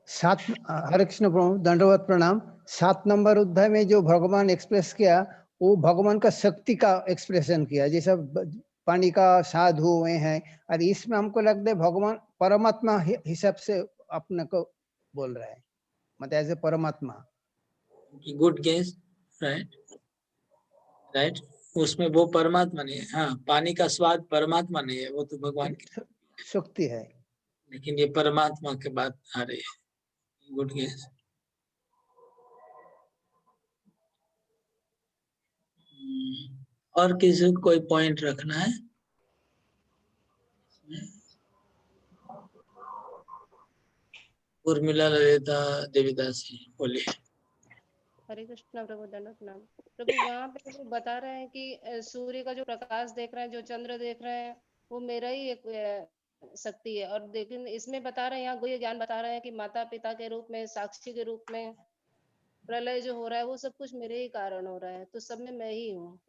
हरे कृष्ण प्रभु, दंडवत प्रणाम। 7 नंबर अध्याय में जो भगवान एक्सप्रेस किया वो भगवान का शक्ति का एक्सप्रेशन किया, जैसा पानी का साध हुए हैं। और इसमें हमको लगता है भगवान परमात्मा हिसाब से अपने को बोल रहा है, मतलब एज ए परमात्मा। Good guess, right right. उसमें वो परमात्मा नहीं है। हाँ, पानी का स्वाद परमात्मा नहीं है, वो तो भगवान की शक्ति है, लेकिन ये परमात्मा के बात आ रही है। Good guess. और किसी को कोई पॉइंट रखना है? उर्मिला, ललिता, देवीदासी, बोलिए। हरे कृष्णा प्रभु, दंडवत प्रणाम प्रभु। वहाँ पे वो बता रहे हैं कि सूर्य का जो प्रकाश देख रहे हैं, जो चंद्र देख रहे हैं, वो मेरा ही एक शक्ति है। और लेकिन इसमें बता रहे हैं, यहाँ गुह्य ज्ञान बता रहे हैं कि माता पिता के रूप में, साक्षी के रूप में प्रलय जो हो रहा है वो सब कुछ मेरे ही कारण हो रहा है, तो सब में मैं ही हूँ।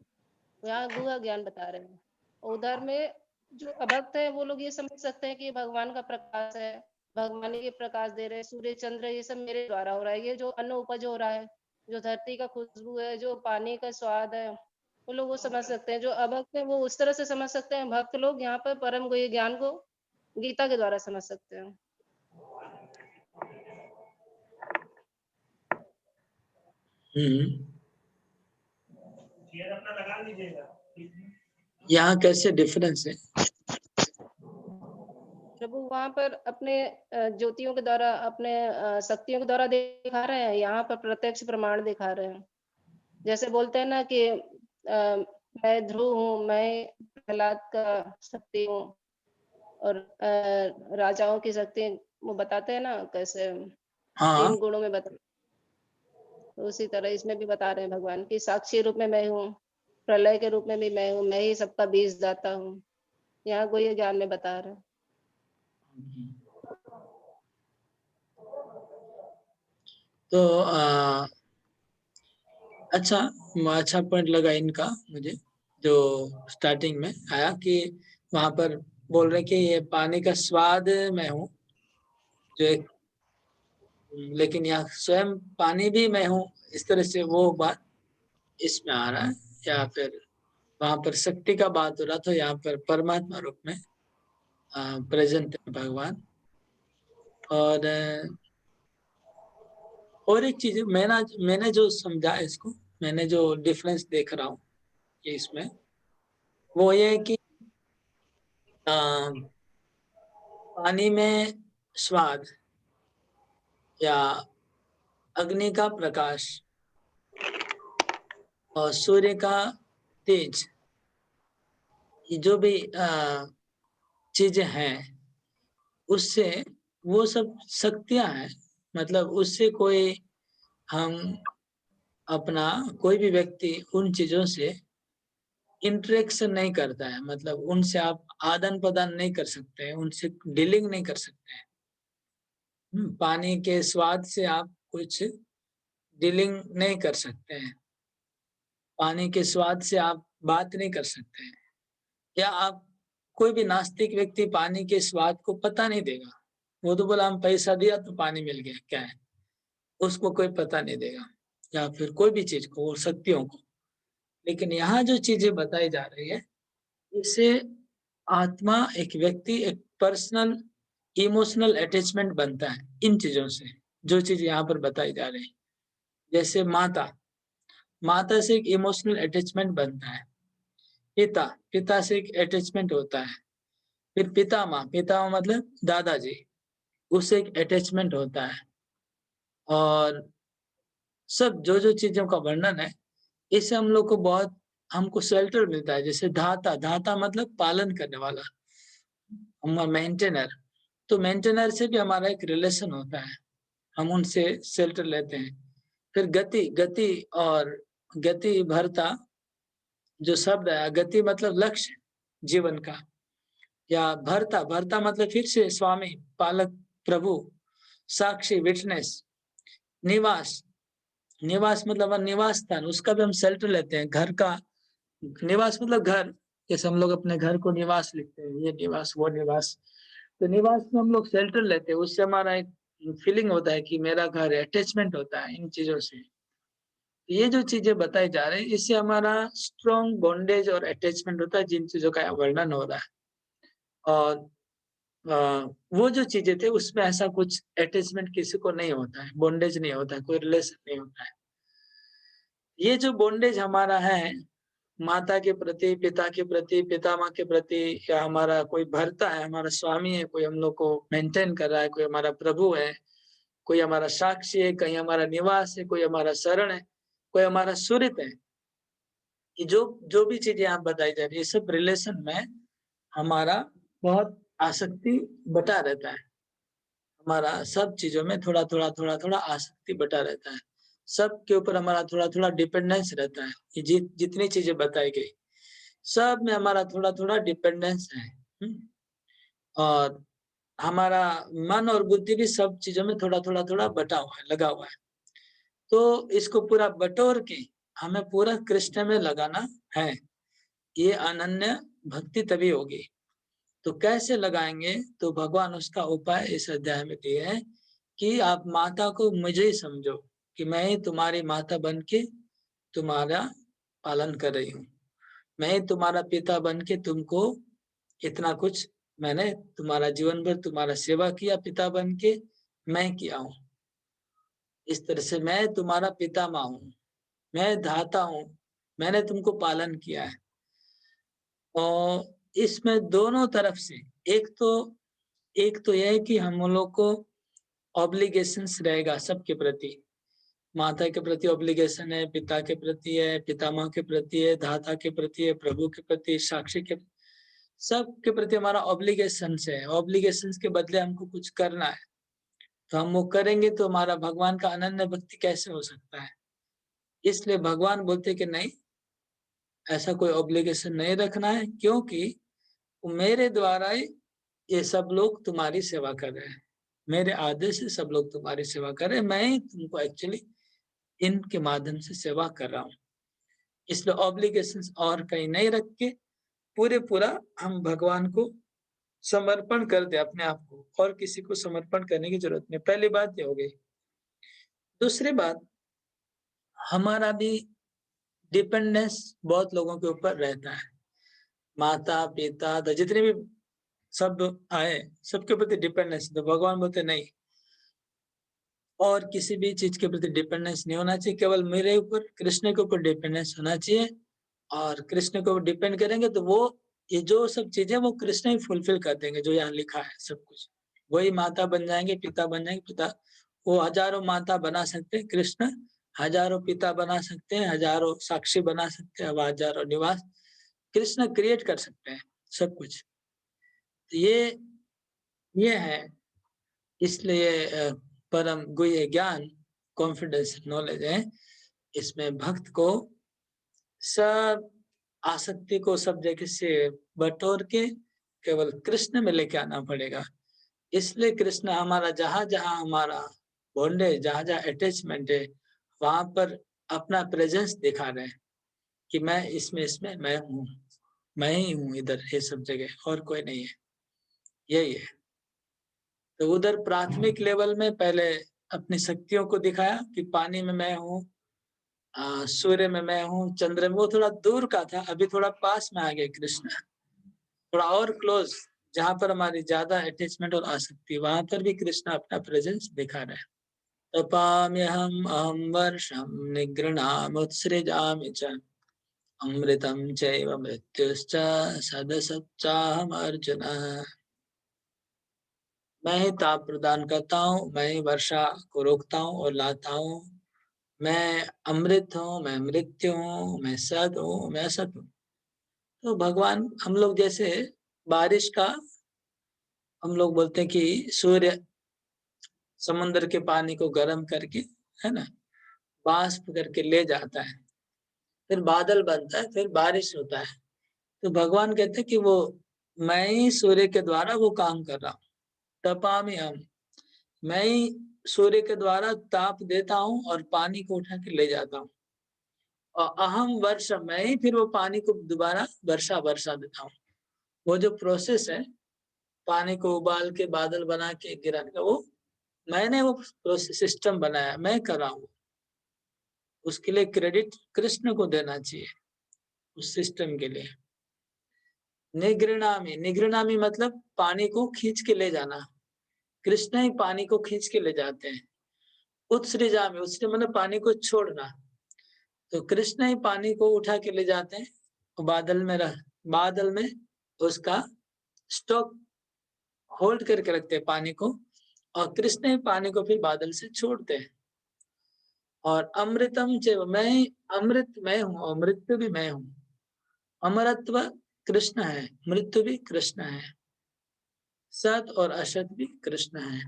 यहाँ गुह्य ज्ञान बता रहे हैं। उधर में जो अभक्त है वो लोग ये समझ सकते हैं कि भगवान का प्रकाश है, भगवान ये प्रकाश दे रहे हैं, सूर्य चंद्र ये सब मेरे द्वारा हो रहा है। ये जो अन्न उपज हो रहा है, जो धरती का खुशबू है, जो पानी का स्वाद है, वो लोग वो समझ सकते हैं। जो अभक्त है वो उस तरह से समझ सकते हैं। भक्त लोग यहाँ पर परम गुह्य ज्ञान को गीता के द्वारा समझ सकते हैं। अपना लगा लीजिएगा। यहाँ कैसे डिफरेंस है? प्रभु वहाँ पर अपने ज्योतियों के द्वारा, अपने शक्तियों के द्वारा दिखा रहे हैं, यहाँ पर प्रत्यक्ष प्रमाण दिखा रहे हैं। जैसे बोलते हैं ना कि मैं ध्रुव हूँ, मैं प्रहलाद का शक्ति हूँ, और राजाओं की शक्ति वो बताते हैं ना कैसे हाँ, 3 गुणों में बता, तो उसी तरह इसमें भी बता रहे हैं भगवान की साक्षी रूप में मैं हूँ, प्रलय के रूप में भी मैं हूँ, मैं ही सबका बीज दाता हूँ। यहाँ गुह्य ज्ञान में बता रहे हैं। तो अच्छा पॉइंट लगा इनका मुझे, जो स्टार्टिंग में आया कि वहां पर बोल रहे कि ये पानी का स्वाद मैं हूँ, जो एक, लेकिन यहाँ स्वयं पानी भी मैं हूँ, इस तरह से वो बात इसमें आ रहा है। या फिर वहां पर शक्ति का बात हो रहा, तो यहाँ पर परमात्मा रूप में प्रेजेंट है भगवान। और एक चीज मैंने जो समझा इसको, मैंने जो डिफरेंस देख रहा हूँ कि इसमें वो ये है कि पानी में स्वाद या अग्नि का प्रकाश और सूर्य का तेज, ये जो भी चीजें हैं, उससे वो सब शक्तियां हैं। मतलब उससे कोई हम अपना कोई भी व्यक्ति उन चीजों से इंटरेक्शन नहीं करता है, मतलब उनसे आप आदान प्रदान नहीं कर सकते हैं, उनसे डीलिंग नहीं कर सकते हैं। पानी के स्वाद से आप कुछ डीलिंग नहीं कर सकते हैं, पानी के स्वाद से आप बात नहीं कर सकते हैं। या आप कोई भी नास्तिक व्यक्ति पानी के स्वाद को पता नहीं देगा, वो तो बोला हम पैसा दिया तो पानी मिल गया, क्या है, उसको कोई पता नहीं देगा। या फिर कोई भी चीज को, वो शक्तियों को। लेकिन यहाँ जो चीजें बताई जा रही है, इससे आत्मा, एक व्यक्ति, एक पर्सनल इमोशनल अटैचमेंट बनता है इन चीजों से, जो चीज यहाँ पर बताई जा रही है। जैसे माता से एक इमोशनल अटैचमेंट बनता है, पिता से एक अटैचमेंट होता है, फिर पितामह मतलब दादाजी, उससे एक अटैचमेंट होता है। और सब जो चीजों का वर्णन है, इससे हम लोग को बहुत, हमको शेल्टर मिलता है। जैसे धाता मतलब पालन करने वाला, मेंटेनर, तो मेंटेनर से भी हमारा एक रिलेशन होता है, हम उनसे शेल्टर लेते हैं। फिर गति और गति भरता, जो शब्द है, गति मतलब लक्ष्य जीवन का, या भरता, भरता मतलब फिर से स्वामी, पालक, प्रभु, साक्षी, विटनेस, निवास, निवास मतलब निवास स्थान, उसका भी हम शेल्टर लेते हैं। घर का निवास मतलब घर, जैसे हम लोग अपने घर को निवास लिखते हैं, ये निवास, वो निवास, तो निवास में हम लोग शेल्टर लेते हैं। उससे हमारा एक फीलिंग होता है कि मेरा घर है, अटैचमेंट होता है इन चीजों से। ये जो चीजें बताई जा रही है, इससे हमारा स्ट्रॉन्ग बॉन्डेज और अटैचमेंट होता है, जिन चीजों का वर्णन हो रहा है। और अ, वो जो चीजें थे उसमें ऐसा कुछ अटैचमेंट किसी को नहीं होता है, बॉन्डेज नहीं होता है, कोई रिलेशन नहीं होता है। ये जो बॉन्डेज हमारा है माता के प्रति, पिता के प्रति, पितामह के प्रति, या हमारा कोई भर्ता है, हमारा स्वामी है, कोई हम लोग को मेंटेन कर रहा है, कोई हमारा प्रभु है, कोई हमारा साक्षी है, कहीं हमारा निवास है, कोई हमारा शरण है, कोई हमारा सुहृद है। ये जो जो भी चीजें आप बताई जा रही है, सब रिलेशन में हमारा बहुत आसक्ति बटा रहता है। हमारा सब चीजों में थोड़ा थोड़ा थोड़ा थोड़ा आसक्ति बटा रहता है। सब के ऊपर हमारा थोड़ा थोड़ा डिपेंडेंस रहता है। ये जितनी चीजें बताई गई, सब में हमारा थोड़ा थोड़ा डिपेंडेंस है। और हमारा मन और बुद्धि भी सब चीजों में थोड़ा थोड़ा थोड़ा बटा हुआ है, लगा हुआ है। तो इसको पूरा बटोर के हमें पूरा कृष्ण में लगाना है। ये अनन्य भक्ति तभी होगी। तो कैसे लगाएंगे? तो भगवान उसका उपाय इस अध्याय में दिए है कि आप माता को मुझे ही समझो, कि मैं ही तुम्हारी माता बन के तुम्हारा पालन कर रही हूँ। मैं ही तुम्हारा पिता बन के तुमको इतना कुछ मैंने तुम्हारा जीवन भर तुम्हारा सेवा किया, पिता बन के मैं किया हूँ। इस तरह से मैं तुम्हारा पितामह हूँ, मैं धाता हूँ, मैंने तुमको पालन किया है। और इसमें दोनों तरफ से एक तो यह है कि हम लोग को ऑब्लिगेशंस रहेगा सबके प्रति। माता के प्रति ऑब्लिगेशन है, पिता के प्रति है, पितामह के प्रति है, धाता के प्रति है, प्रभु के प्रति, साक्षी के, सब के प्रति हमारा ऑब्लिगेशंस है। ऑब्लिगेशंस के बदले हमको कुछ करना है, तो हम वो करेंगे तो हमारा भगवान का अनन्य भक्ति कैसे हो सकता है? इसलिए भगवान बोलते कि नहीं, ऐसा कोई ऑब्लिगेशन नहीं रखना है, क्योंकि मेरे द्वारा ही ये सब लोग तुम्हारी सेवा कर रहे हैं। मेरे आदेश से सब लोग तुम्हारी सेवा कर रहे हैं, मैं ही तुमको एक्चुअली इनके माध्यम से सेवा कर रहा हूँ। इसलिए ऑब्लिगेशंस और कहीं नहीं रख के पूरा हम भगवान को समर्पण कर दे अपने आप को, और किसी को समर्पण करने की जरूरत नहीं। पहली बात ये हो गई। दूसरी बात, हमारा भी डिपेंडेंस बहुत लोगों के ऊपर रहता है। माता पिता जितने भी शब्द आए, सबके प्रति डिपेंडेंस। तो भगवान बोलते नहीं, और किसी भी चीज के प्रति डिपेंडेंस नहीं होना चाहिए, केवल मेरे ऊपर, कृष्ण के ऊपर डिपेंडेंस होना चाहिए। और कृष्ण को डिपेंड करेंगे तो वो ये जो सब चीजें वो कृष्ण ही फुलफिल कर देंगे, जो यहाँ लिखा है सब कुछ। वही माता बन जाएंगे, पिता बन जाएंगे। पिता वो हजारों माता बना सकते हैं, कृष्ण हजारों पिता बना सकते हैं, हजारों साक्षी बना सकते हैं, हजारों निवास कृष्ण क्रिएट कर सकते हैं सब कुछ। तो ये है। इसलिए परम गुह्य ज्ञान, कॉन्फिडेंस, नॉलेज है। इसमें भक्त को सब आसक्ति को सब जगह से बटोर के केवल कृष्ण में लेके आना पड़ेगा। इसलिए कृष्ण हमारा जहां जहां हमारा बॉन्डेज, जहां जहां अटैचमेंट है, वहां पर अपना प्रेजेंस दिखा रहे हैं कि मैं इसमें मैं हूँ, मैं ही हूँ इधर, ये सब जगह और कोई नहीं है। यही है। तो उधर प्राथमिक लेवल में पहले अपनी शक्तियों को दिखाया कि पानी में मैं हूँ, सूर्य में मैं हूँ, चंद्र में। वो थोड़ा दूर का था, अभी थोड़ा पास में आ गए कृष्ण, थोड़ा और क्लोज, जहां पर हमारी ज्यादा अटैचमेंट और आसक्ति, वहां पर भी कृष्ण अपना प्रेजेंस दिखा रहे हैं। तपाम्यहम् अहं वर्षं निगृह्णामुत्सृजामि च अमृतं चैव मृत्युश्च सदसच्चाहम् अर्जुन। मैं ही ताप प्रदान करता हूँ, मैं ही वर्षा को रोकता हूँ और लाता हूँ। मैं अमृत हूँ, मैं मृत्यु हूँ, मैं सद हूँ, मैं असत हूँ। तो भगवान, हम लोग जैसे बारिश का, हम लोग बोलते हैं कि सूर्य समुद्र के पानी को गर्म करके, है ना, वाष्प करके ले जाता है। फिर बादल बनता है, फिर बारिश होता है। तो भगवान कहते हैं कि वो मैं ही सूर्य के द्वारा वो काम कर रहा हूँ। तपामि हम, मैं ही सूर्य के द्वारा ताप देता हूँ और पानी को उठा के ले जाता हूँ। और अहम वर्ष, मैं ही फिर वो पानी को दोबारा वर्षा देता हूँ। वो जो प्रोसेस है पानी को उबाल के बादल बना के गिराने का, वो मैंने वो प्रोसेस सिस्टम बनाया, मैं कर रहा हूँ। उसके लिए क्रेडिट कृष्ण को देना चाहिए, उस सिस्टम के लिए। निगृणामी, निगृणामी मतलब पानी को खींच के ले जाना। कृष्ण ही पानी को खींच के ले जाते हैं। उत्सृजामी, उत्सृज मतलब पानी को छोड़ना। तो कृष्ण ही पानी को उठा के ले जाते हैं, बादल में उसका स्टॉक होल्ड करके रखते हैं पानी को, और कृष्ण ही पानी को फिर बादल से छोड़ते हैं। और अमृतम च मैं, अमृत मैं हूँ, मृत्यु भी मैं हूँ। अमरत्व कृष्ण है, मृत्यु भी कृष्ण है, सत और असत भी कृष्ण है।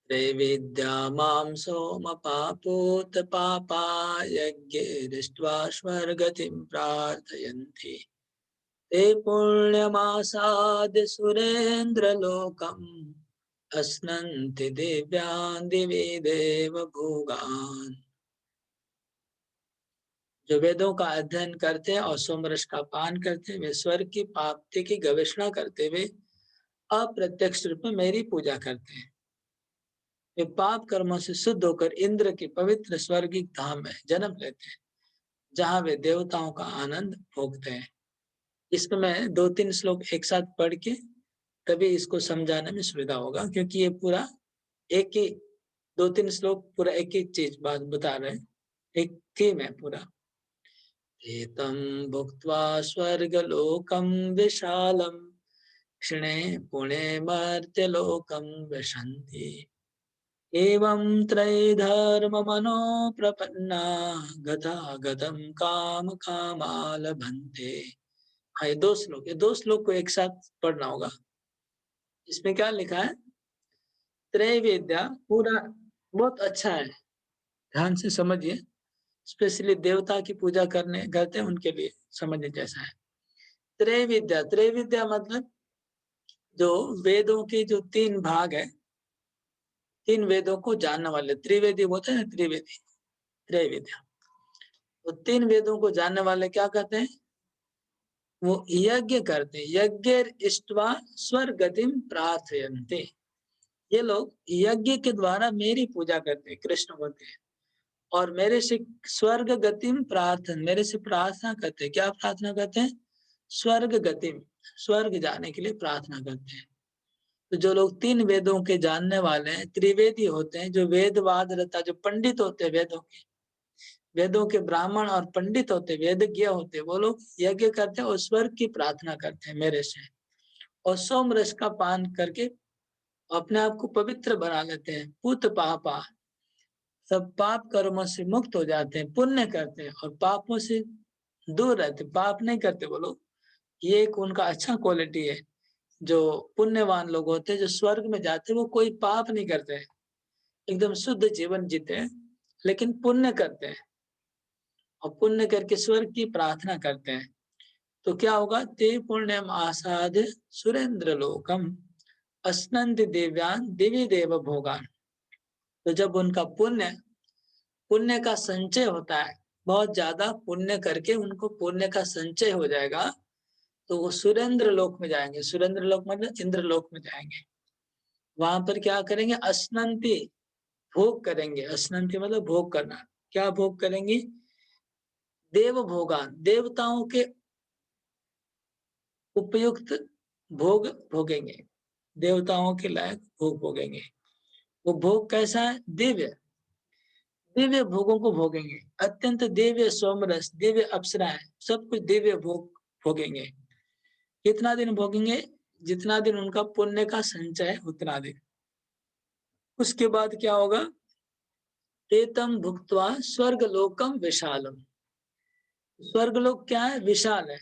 त्रैविद्या मां सोम पापोत पापा यज्ञैरिष्ट्वा स्वर्गतिं प्रार्थयन्ति ते पुण्यमासाद्य सुरेन्द्रलोकम् अस्नन्ति दिव्यान् दिवि देव भोगान्। जो वेदों का अध्ययन करते हैं और सोमरस का पान करते हैं, वे स्वर्ग की प्राप्ति की गवेषणा करते हुए अप्रत्यक्ष रूप में मेरी पूजा करते हैं। वे पाप कर्मों से शुद्ध होकर इंद्र के पवित्र स्वर्गीय धाम में जन्म लेते हैं, जहाँ वे देवताओं का आनंद भोगते हैं। इसमें मैं 2-3 श्लोक एक साथ पढ़ के तभी इसको समझाने में सुविधा होगा, क्योंकि ये पूरा एक ही 2-3 श्लोक पूरा एक ही चीज बात बता रहे हैं, एक थीम है पूरा। एतं भुक्त्वा स्वर्गलोकं विशालं क्षणे पुणे मर्त्यलोकं विशन्ति एवं त्रैधर्ममनो प्रपन्ना गतागतं काम कामा लभन्ते। हाँ, ये 2 श्लोक को एक साथ पढ़ना होगा। इसमें क्या लिखा है? त्रैविद्या पूरा बहुत अच्छा है, ध्यान से समझिए। स्पेशली देवता की पूजा करते हैं उनके लिए समझने जैसा है। त्रैविद्या, त्रैविद्या मतलब जो वेदों के जो 3 भाग है, 3 वेदों को जानने वाले त्रिवेदी होते हैं, त्रिवेदी त्रैविद्या। तो 3 वेदों को जानने वाले क्या कहते हैं? वो यज्ञ करते हैं। यज्ञ इष्ट्वा स्वर्गतिम प्रार्थयन्ते। ये लोग यज्ञ के द्वारा मेरी पूजा करते हैं, कृष्ण बोलते हैं, और मेरे से स्वर्ग गतिम प्रार्थना, मेरे से प्रार्थना करते हैं। क्या प्रार्थना करते हैं? स्वर्ग गतिम, स्वर्ग जाने के लिए प्रार्थना करते हैं। तो जो लोग 3 वेदों के जानने वाले हैं, त्रिवेदी होते हैं, जो वेदवाद रहता, जो पंडित होते हैं वेदों के ब्राह्मण और पंडित होते, वेदज्ञ होते, वो लोग यज्ञ करते हैं और स्वर्ग की प्रार्थना करते हैं मेरे से, और सोम रस का पान करके अपने आप को पवित्र बना लेते हैं। पुत पापा, सब पाप कर्मों से मुक्त हो जाते हैं, पुण्य करते हैं और पापों से दूर रहते, पाप नहीं करते वो लोग। ये एक उनका अच्छा क्वालिटी है। जो पुण्यवान लोग होते हैं, जो स्वर्ग में जाते हैं, वो कोई पाप नहीं करते हैं, एकदम शुद्ध जीवन जीते हैं, लेकिन पुण्य करते हैं और पुण्य करके स्वर्ग की प्रार्थना करते हैं। तो क्या होगा? ते पुण्यम आसाद सुरेंद्र लोकम अस्नंत दिव्यान दिव्य देव भोगान। तो जब उनका पुण्य का संचय होता है, बहुत ज्यादा पुण्य करके उनको पुण्य का संचय हो जाएगा, तो वो सुरेंद्र लोक में जाएंगे। सुरेंद्र लोक मतलब इंद्र लोक में जाएंगे। वहां पर क्या करेंगे? अस्नंती, भोग करेंगे। अस्नंती मतलब भोग करना। क्या भोग करेंगे? देव भोगान, देवताओं के उपयुक्त भोग भोगेंगे, देवताओं के लायक भोग भोगेंगे। वो भोग कैसा है? दिव्य, दिव्य भोगों को भोगेंगे। अत्यंत दिव्य सोमरस, दिव्य अप्सराएं, सब कुछ दिव्य भोग भोगेंगे। कितना दिन भोगेंगे? जितना दिन उनका पुण्य का संचय है उतना दिन। उसके बाद क्या होगा? तेतम भुक्त्वा स्वर्गलोकम विशालम। स्वर्गलोक क्या है? विशाल है।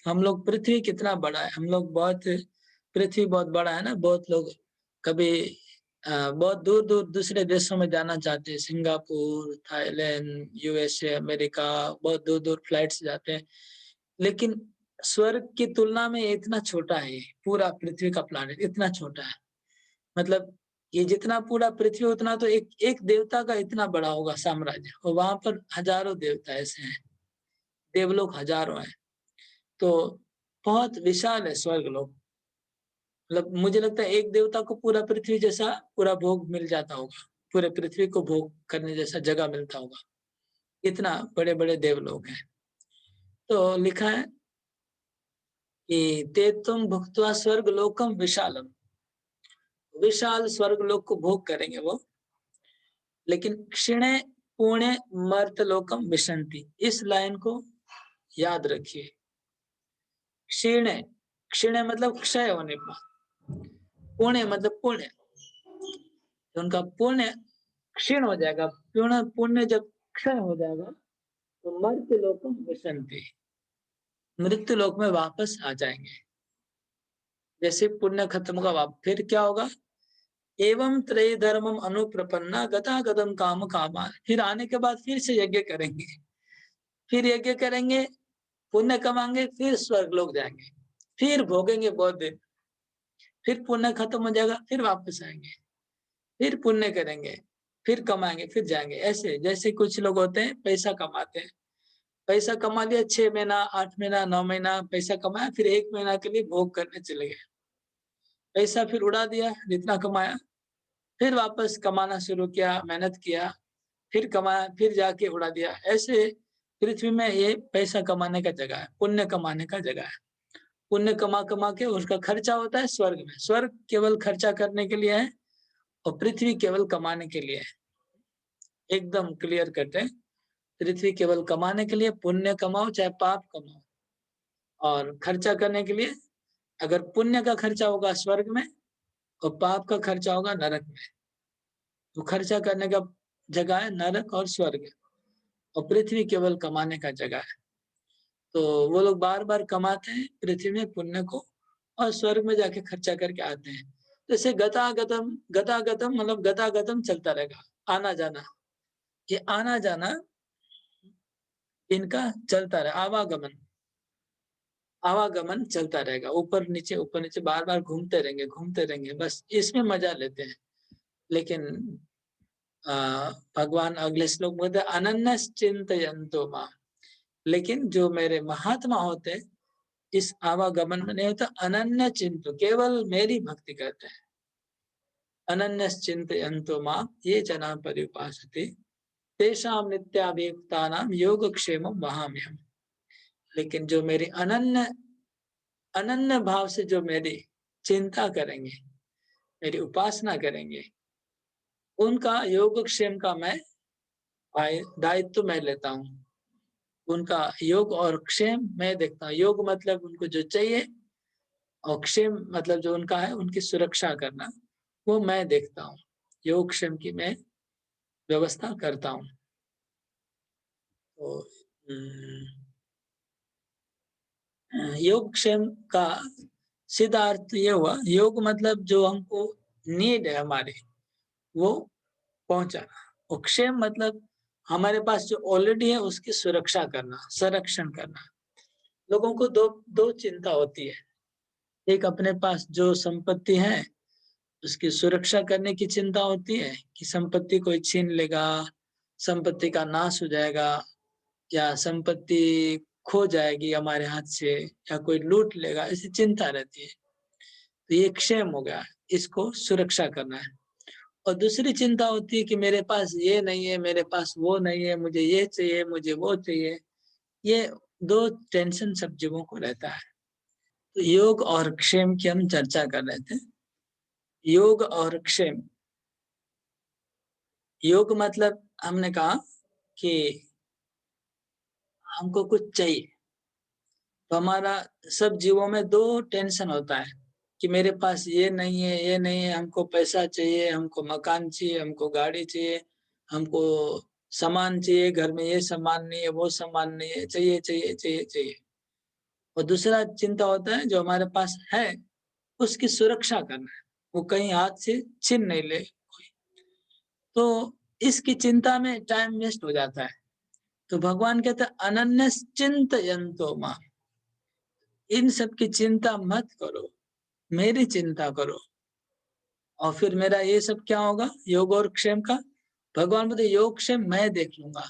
हम लोग पृथ्वी कितना बड़ा है, हम लोग बहुत, पृथ्वी बहुत बड़ा है ना। बहुत लोग कभी बहुत दूर दूर दूसरे देशों में जाना चाहते हैं, सिंगापुर, थाईलैंड, यूएसए, अमेरिका, बहुत दूर दूर फ्लाइट से जाते हैं। लेकिन स्वर्ग की तुलना में ये इतना छोटा है, पूरा पृथ्वी का प्लानिट इतना छोटा है। मतलब ये जितना पूरा पृथ्वी उतना तो एक एक देवता का इतना बड़ा होगा साम्राज्य, और वहां पर हजारों देवता ऐसे हैं, देवलोक हजारों हैं। तो बहुत विशाल है स्वर्ग लोक। मतलब मुझे लगता है एक देवता को पूरा पृथ्वी जैसा पूरा भोग मिल जाता होगा, पूरे पृथ्वी को भोग करने जैसा जगह मिलता होगा, इतना बड़े बड़े देवलोक हैं। तो लिखा है कि ते तुम भुक्त्वा स्वर्ग लोकम विशालम, विशाल स्वर्ग लोक को भोग करेंगे वो, लेकिन क्षिणे पुण्य मर्त लोकम विशंति। इस लाइन को याद रखिए। क्षीणे, क्षीणे मतलब क्षय होने पर, पुण्य मतलब पुण्य, उनका पुण्य क्षीण हो जाएगा। पुण्य पुण्य जब क्षय हो जाएगा तो मर्त्य लोकम विशंति, मृत्यु लोक में वापस आ जाएंगे। जैसे पुण्य खत्म होगा फिर क्या होगा, एवं त्रय धर्मम अनुप्रपन्ना गता गतम काम कामा। फिर आने के बाद फिर से यज्ञ करेंगे, फिर यज्ञ करेंगे, पुण्य कमाएंगे, फिर स्वर्ग लोक जाएंगे, फिर भोगेंगे बहुत दिन, फिर पुण्य खत्म हो जाएगा, फिर वापस आएंगे, फिर पुण्य करेंगे, फिर कमाएंगे, फिर जाएंगे। ऐसे जैसे कुछ लोग होते हैं पैसा कमाते हैं, पैसा कमा लिया 6 महीना 8 महीना 9 महीना पैसा कमाया, फिर 1 महीना के लिए भोग करने चले गए, पैसा फिर उड़ा दिया जितना कमाया, फिर वापस कमाना शुरू किया, मेहनत किया, फिर कमाया, फिर जाके उड़ा दिया। ऐसे पृथ्वी में ये पैसा कमाने का जगह है, पुण्य कमाने का जगह है। पुण्य कमा कमा के उसका खर्चा होता है स्वर्ग में। स्वर्ग केवल खर्चा करने के लिए है और पृथ्वी केवल कमाने के लिए है। एकदम क्लियर करते हैं, पृथ्वी केवल कमाने के लिए, पुण्य कमाओ चाहे पाप कमाओ। और खर्चा करने के लिए, अगर पुण्य का खर्चा होगा स्वर्ग में और पाप का खर्चा होगा नरक में। तो खर्चा करने का जगह है नरक और स्वर्ग, और पृथ्वी केवल कमाने का जगह है। तो वो लोग बार बार कमाते हैं पृथ्वी में पुण्य को और स्वर्ग में जाके खर्चा करके आते हैं। जैसे गतागतम, गतागतम मतलब गतागतम चलता रहेगा, आना जाना, ये आना जाना इनका चलता रहे, आवागमन, आवागमन चलता रहेगा, ऊपर नीचे बार बार घूमते रहेंगे, बस इसमें मजा लेते हैं। लेकिन भगवान अगले श्लोक में बोलते अनन्य चिंतयन्तो मां, लेकिन जो मेरे महात्मा होते इस आवागमन में नहीं होता, अनन्य चिंत, केवल मेरी भक्ति करते हैं। अनन्य चिंतयन्तो मां ये जना पर्युपासते तेषां नित्याभियुक्तानां योगक्षेमं वहाम्यहम्। लेकिन जो मेरी अनन्य अनन्य भाव से जो मेरी चिंता करेंगे, मेरी उपासना करेंगे, उनका योगक्षेम का मैं दायित्व मैं लेता हूँ। उनका योग और क्षेम मैं देखता हूँ। योग मतलब उनको जो चाहिए, और क्षेम मतलब जो उनका है उनकी सुरक्षा करना, वो मैं देखता हूँ। योग क्षेम की मैं व्यवस्था करता हूँ। तो योग क्षेम का सीधा अर्थ ये हुआ, योग मतलब जो हमको नीड है हमारे, वो पहुंचाना, और क्षेम मतलब हमारे पास जो ऑलरेडी है उसकी सुरक्षा करना, संरक्षण करना। लोगों को दो चिंता होती है, एक अपने पास जो संपत्ति है उसकी सुरक्षा करने की चिंता होती है कि संपत्ति कोई छीन लेगा, संपत्ति का नाश हो जाएगा, या संपत्ति खो जाएगी हमारे हाथ से, या कोई लूट लेगा, ऐसी चिंता रहती है। तो ये क्षेम हो गया, इसको सुरक्षा करना है। और दूसरी चिंता होती है कि मेरे पास ये नहीं है, मेरे पास वो नहीं है, मुझे ये चाहिए, मुझे वो चाहिए। ये दो टेंशन सब जीवों को रहता है। तो योग और क्षेम की हम चर्चा कर रहे थे। योग और क्षेम, योग मतलब हमने कहा कि हमको कुछ चाहिए, तो हमारा सब जीवों में दो टेंशन होता है कि मेरे पास ये नहीं है, ये नहीं है, हमको पैसा चाहिए, हमको मकान चाहिए, हमको गाड़ी चाहिए, हमको सामान चाहिए, घर में ये सामान नहीं है, वो सामान नहीं है, चाहिए चाहिए चाहिए चाहिए। और दूसरा चिंता होता है जो हमारे पास है उसकी सुरक्षा करना है, वो कहीं हाथ से छीन नहीं ले कोई। तो इसकी चिंता में टाइम वेस्ट हो जाता है। तो भगवान कहते हैं अनन्यश्चिन्तयन्तो मां, इन सब की चिंता मत करो, मेरी चिंता करो। और फिर मेरा ये सब क्या होगा, योग और क्षेम का। भगवान बोलते योग क्षेम मैं देख लूंगा,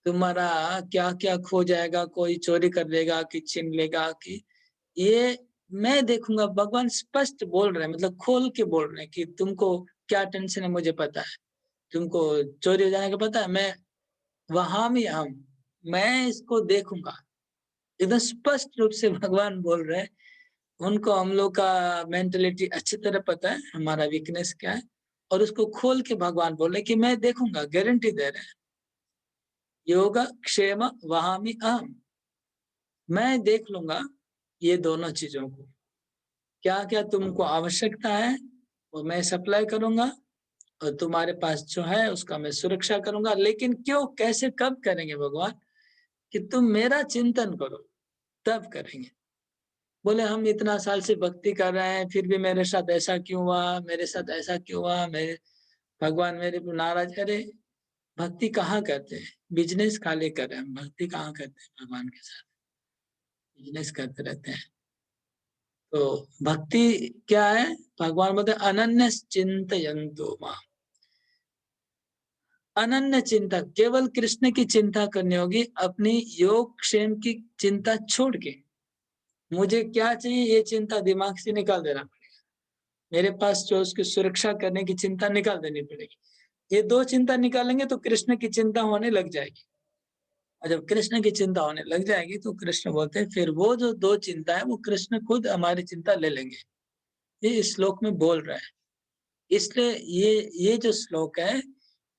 तुम्हारा क्या क्या खो जाएगा, कोई चोरी कर लेगा कि छीन लेगा कि, ये मैं देखूंगा। भगवान स्पष्ट बोल रहे हैं, मतलब खोल के बोल रहे हैं कि तुमको क्या टेंशन है मुझे पता है, तुमको चोरी हो जाने का पता है, मैं वहां भी हम, मैं इसको देखूंगा। एकदम स्पष्ट रूप से भगवान बोल रहे हैं। उनको हम लोग का मेंटेलिटी अच्छी तरह पता है, हमारा वीकनेस क्या है, और उसको खोल के भगवान बोल रहे हैं कि मैं देखूंगा, गारंटी दे रहे हैं। योगा क्षेम वहामी अहम, मैं देख लूंगा ये दोनों चीजों को। क्या क्या तुमको आवश्यकता है वो मैं सप्लाई करूंगा, और तुम्हारे पास जो है उसका मैं सुरक्षा करूंगा। लेकिन क्यों, कैसे, कब करेंगे भगवान, कि तुम मेरा चिंतन करो तब करेंगे। बोले हम इतना साल से भक्ति कर रहे हैं, फिर भी मेरे साथ ऐसा क्यों हुआ, मेरे साथ ऐसा क्यों हुआ, मेरे भगवान मेरे पर नाराज। अरे भक्ति कहाँ करते हैं, बिजनेस खाली कर रहे हैं, भक्ति कहाँ करते हैं, भगवान के साथ बिजनेस करते रहते हैं। तो भक्ति क्या है, भगवान बोलते अनन्य चिंतयन्तु मां, अनन्य चिंता, केवल कृष्ण की चिंता करनी होगी, अपनी योग क्षेम की चिंता छोड़ के। मुझे क्या चाहिए ये चिंता दिमाग से निकाल देना पड़ेगा, मेरे पास जो उसकी सुरक्षा करने की चिंता निकाल देनी पड़ेगी। ये दो चिंता निकालेंगे तो कृष्ण की चिंता होने लग जाएगी, और जब कृष्ण की चिंता होने लग जाएगी तो कृष्ण बोलते हैं फिर वो जो दो चिंता है वो कृष्ण खुद हमारी चिंता ले लेंगे। ये इस श्लोक में बोल रहा है। इसलिए ये जो श्लोक है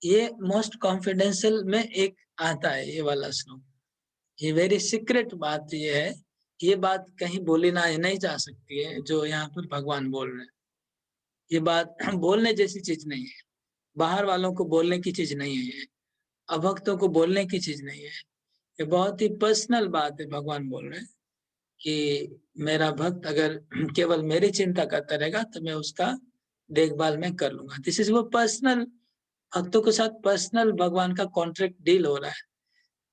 ये मोस्ट कॉन्फिडेंशियल में एक आता है, ये वाला श्लोक। ये वेरी सीक्रेट बात ये है, ये बात कहीं बोली ना नहीं जा सकती है जो यहाँ पर भगवान बोल रहे हैं। ये बात बोलने जैसी चीज नहीं है, बाहर वालों को बोलने की चीज नहीं है, ये अभक्तों को बोलने की चीज नहीं है। ये बहुत ही पर्सनल बात है, भगवान बोल रहे हैं कि मेरा भक्त अगर केवल मेरी चिंता करता रहेगा तो मैं उसका देखभाल में कर लूंगा। दिस इज वो पर्सनल, भक्तों के साथ पर्सनल भगवान का कॉन्ट्रैक्ट डील हो रहा है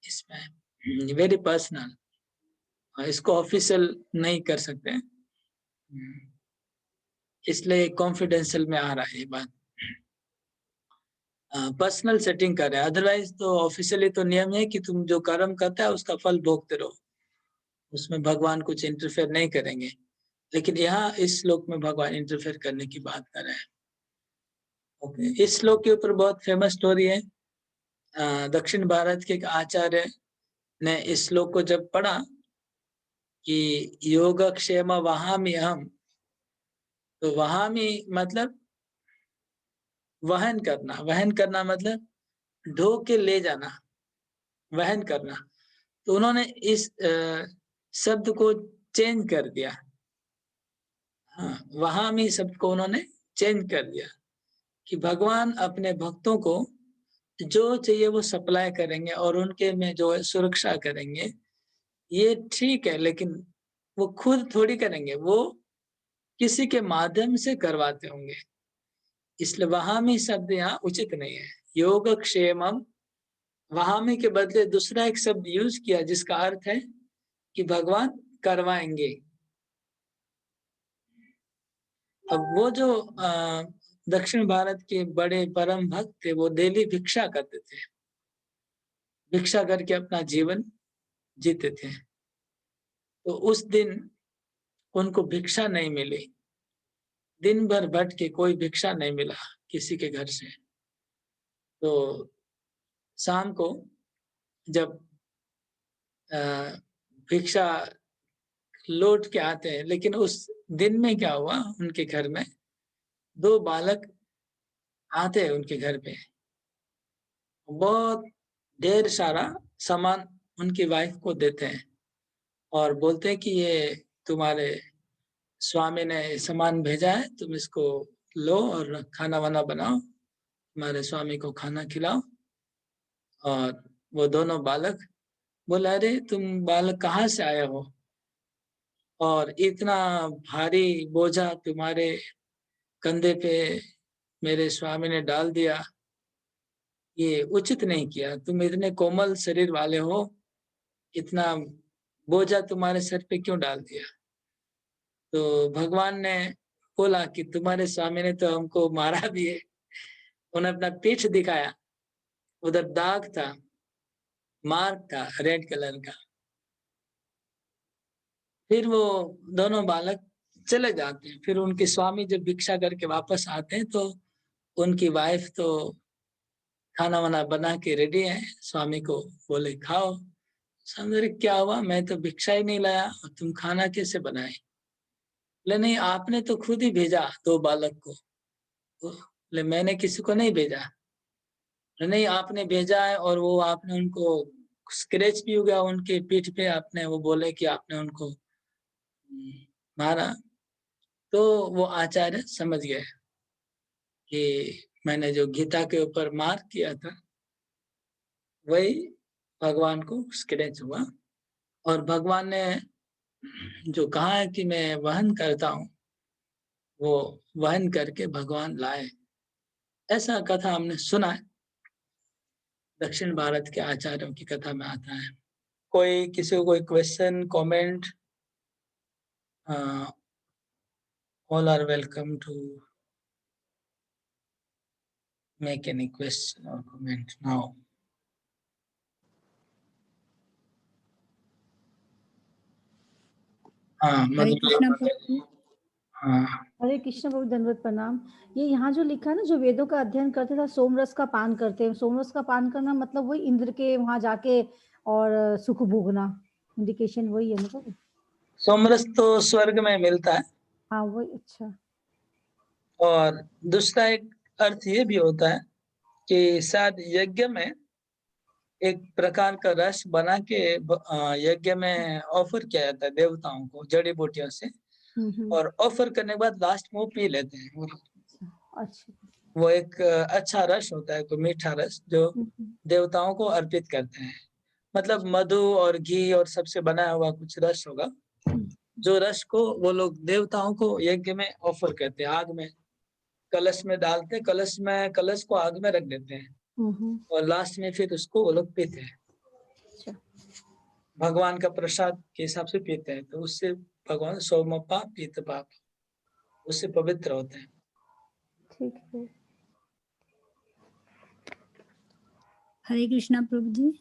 इसमें, वेरी पर्सनल, इसको ऑफिशियल नहीं कर सकते, इसलिए कॉन्फिडेंशियल में आ रहा है ये बात। पर्सनल सेटिंग कर रहे हैं, अदरवाइज तो ऑफिशियली तो नियम है कि तुम जो कर्म करता है उसका फल भोगते रहो, उसमें भगवान कुछ इंटरफेयर नहीं करेंगे। लेकिन यहाँ इस श्लोक में भगवान इंटरफेयर करने की बात कर रहे हैं। ओके, इस श्लोक के ऊपर बहुत फेमस स्टोरी है। दक्षिण भारत के एक आचार्य ने इस श्लोक को जब पढ़ा कि योगक्षेम वहामि अहम, तो वहामि मतलब वहन करना मतलब ढो के ले जाना, वहन करना। तो उन्होंने इस शब्द को चेंज कर दिया। हाँ, वहामि शब्द को उन्होंने चेंज कर दिया कि भगवान अपने भक्तों को जो चाहिए वो सप्लाई करेंगे और उनके में जो है सुरक्षा करेंगे, ये ठीक है, लेकिन वो खुद थोड़ी करेंगे, वो किसी के माध्यम से करवाते होंगे। इसलिए वहामी शब्द यहाँ उचित नहीं है। योगक्षेमम, वहामी के बदले दूसरा एक शब्द यूज किया जिसका अर्थ है कि भगवान करवाएंगे। अब वो जो दक्षिण भारत के बड़े परम भक्त थे, वो डेली भिक्षा करते थे, भिक्षा करके अपना जीवन जीते थे। तो उस दिन उनको भिक्षा नहीं मिली, दिन भर भट के कोई भिक्षा नहीं मिला किसी के घर से। तो शाम को जब भिक्षा लौट के आते हैं, लेकिन उस दिन में क्या हुआ, उनके घर में दो बालक आते हैं उनके घर पे, बहुत ढेर सारा सामान उनकी वाइफ को देते हैं और बोलते हैं कि ये तुम्हारे स्वामी ने सामान भेजा है, तुम इसको लो और खाना वाना बनाओ, तुम्हारे स्वामी को खाना खिलाओ। और वो दोनों बालक बोले अरे तुम बालक कहाँ से आए हो और इतना भारी बोझा तुम्हारे कंधे पे मेरे स्वामी ने डाल दिया, ये उचित नहीं किया। तुम इतने कोमल शरीर वाले हो, इतना बोझा तुम्हारे सर पे क्यों डाल दिया? तो भगवान ने बोला कि तुम्हारे स्वामी ने तो हमको मारा भी है। उन्हें अपना पीठ दिखाया, उधर दाग था, मार्क था रेड कलर का। फिर वो दोनों बालक चले जाते हैं। फिर उनके स्वामी जब भिक्षा करके वापस आते हैं तो उनकी वाइफ तो खाना वाना बना के रेडी है, स्वामी को बोले खाओ। स्वामी बोले, क्या हुआ? मैं तो भिक्षा ही नहीं लाया और तुम खाना कैसे बनाए? बोले नहीं, आपने तो खुद ही भेजा 2 बालक को। बोले मैंने किसी को नहीं भेजा। बोले, नहीं आपने भेजा है और वो आपने उनको स्क्रैच भी हो गया उनके पीठ पे, आपने वो बोले कि आपने उनको मारा। तो वो आचार्य समझ गए कि मैंने जो गीता के ऊपर मार्क किया था वही भगवान को स्क्रैच हुआ। और भगवान ने जो कहा है कि मैं वहन करता हूँ, वो वहन करके भगवान लाए। ऐसा कथा हमने सुना है, दक्षिण भारत के आचार्यों की कथा में आता है। कोई किसी को कोई question, comment? All are welcome to make any question or comment now. हाँ, हरे कृष्णा मधुमेह। प्रभु। हाँ, हरे कृष्ण प्रभु, दंडवत प्रणाम। ये यहाँ जो लिखा है ना, जो वेदों का अध्ययन करते था सोमरस का पान करते हैं। सोमरस का पान करना मतलब वही इंद्र के वहां जाके और सुख भोगना, इंडिकेशन वही है ना प्रभु? सोमरस तो स्वर्ग में मिलता है। हाँ वही, अच्छा। और दूसरा एक अर्थ ये भी होता है कि शायद यज्ञ में एक प्रकार का रस बना के यज्ञ में ऑफर किया जाता है देवताओं को जड़ी बूटियों से, और ऑफर करने के बाद लास्ट में वो पी लेते हैं। अच्छा। वो एक अच्छा रस होता है, कोई मीठा रस जो देवताओं को अर्पित करते हैं। मतलब मधु और घी और सबसे बनाया हुआ कुछ रस होगा, जो रस को वो लोग देवताओं को यज्ञ में ऑफर करते हैं। आग में कलश में डालते, कलश को आग में रख देते हैं और लास्ट में फिर उसको वो लोग पीते हैं। अच्छा। भगवान का प्रसाद के हिसाब से पीते हैं, तो उससे भगवान सौम पाप पीत पाप, उससे पवित्र होते हैं। ठीक है। हरे कृष्णा प्रभु जी।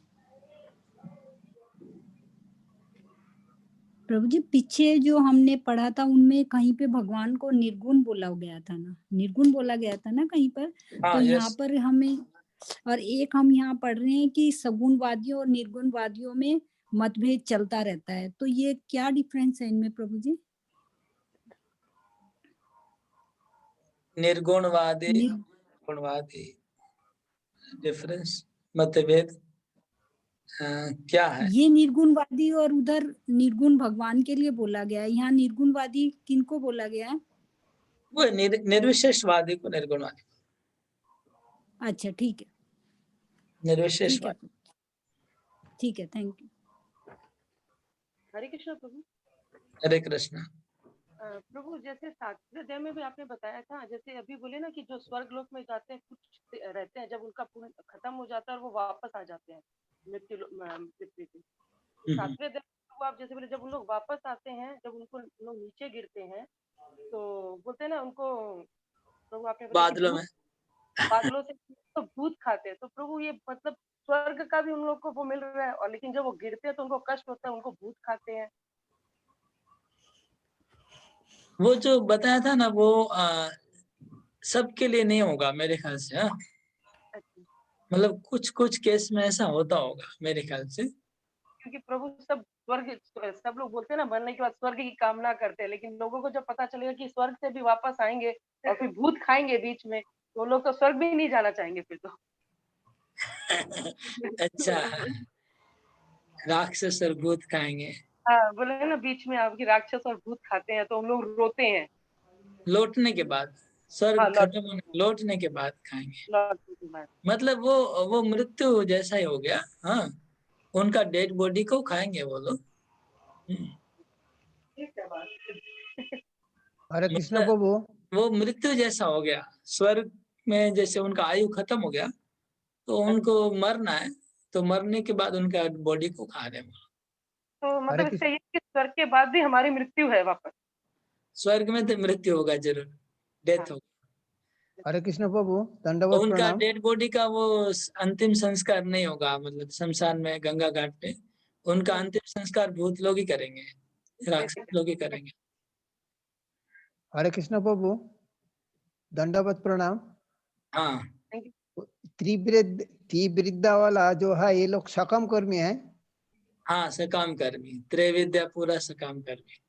प्रभु जी, पीछे जो हमने पढ़ा था उनमें कहीं पे भगवान को निर्गुण बोला गया था ना, निर्गुण बोला गया था ना कहीं पर। हाँ, तो यहाँ यस। पर हमें, और एक हम यहाँ पढ़ रहे हैं कि सगुणवादियों और निर्गुणवादियों में मतभेद चलता रहता है। तो ये क्या डिफरेंस है इनमें प्रभु जी? निर्गुणवादी, गुणवादी, डिफरेंस, मतभेद क्या है? ये निर्गुणवादी और उधर निर्गुण भगवान के लिए बोला गया है। यहाँ निर्गुणवादी किनको बोला गया है? वो निर्विशेषवादी को निर्गुणवादी। अच्छा, ठीक है, निर्विशेषवादी। ठीक है, थैंक यू। हरे कृष्ण प्रभु। हरे कृष्णा। प्रभु, जैसे 7वें अध्याय में भी आपने बताया था, जैसे अभी बोले ना कि जो स्वर्ग लोक में जाते हैं कुछ रहते हैं, जब उनका पूर्ण खत्म हो जाता है और वो वापस आ जाते हैं पृथ्वी पे। 7वें अध्याय में आप जैसे बोले, जब उन लोग वापस आते हैं, जब उनको लोग नीचे गिरते हैं तो बोलते हैं ना उनको, प्रभु आपने बोला कि बादलों में। बादलों से तो भूत खाते हैं। तो प्रभु ये मतलब स्वर्ग का भी उन लोग को वो मिल रहा है, और लेकिन जब वो गिरते हैं तो उनको कष्ट होता है, उनको भूत खाते हैं। वो जो बताया था ना, वो सबके लिए नहीं होगा मेरे ख्याल से। हाँ, मतलब कुछ कुछ केस में ऐसा होता होगा मेरे ख्याल से। क्योंकि प्रभु सब लोग बोलते हैं ना, मरने के बाद स्वर्ग की कामना करते हैं, लेकिन लोगों को जब पता चलेगा कि स्वर्ग से भी वापस आएंगे और फिर भूत खाएंगे बीच में, तो लोग तो स्वर्ग भी नहीं जाना चाहेंगे फिर तो। अच्छा, राक्षस और भूत खाएंगे। हाँ, बोले ना बीच में आपकी राक्षस और भूत खाते हैं तो हम लोग रोते हैं। लौटने के बाद, स्वर्ग खत्म होने, लौटने के बाद खाएंगे। लौटने के बाद मतलब वो मृत्यु जैसा ही हो गया। हाँ, उनका डेड बॉडी को खाएंगे वो लोग। हरे कृष्ण प्रभु। वो मृत्यु जैसा हो गया। स्वर्ग में जैसे उनका आयु खत्म हो गया, तो उनको मरना है, तो मरने के बाद उनका बॉडी को खा रहे हैं। तो हरे मतलब कृष्ण इससे ये कि स्वर्ग के बाद भी हमारी मृत्यु है वापस। स्वर्ग में तो मृत्यु होगा जरूर, डेथ होगा। हरे कृष्ण प्रभु, तो दंडवत उनका प्रणाम। डेड बॉडी का वो अंतिम संस्कार नहीं होगा, मतलब शमशान में, गंगा घाट पे। उनका अंतिम संस्कार भूत लोग ही करेंगे, राक्षस लोग ही करेंगे। हरे कृष्ण प्रभु, दंडवत प्रणाम। हाँ, त्रिवृद्धा वाला जो है, ये लोग सकम कर्मी है। हाँ, सकाम कर्मी, त्रैविद्या पूरा सकाम कर्मी।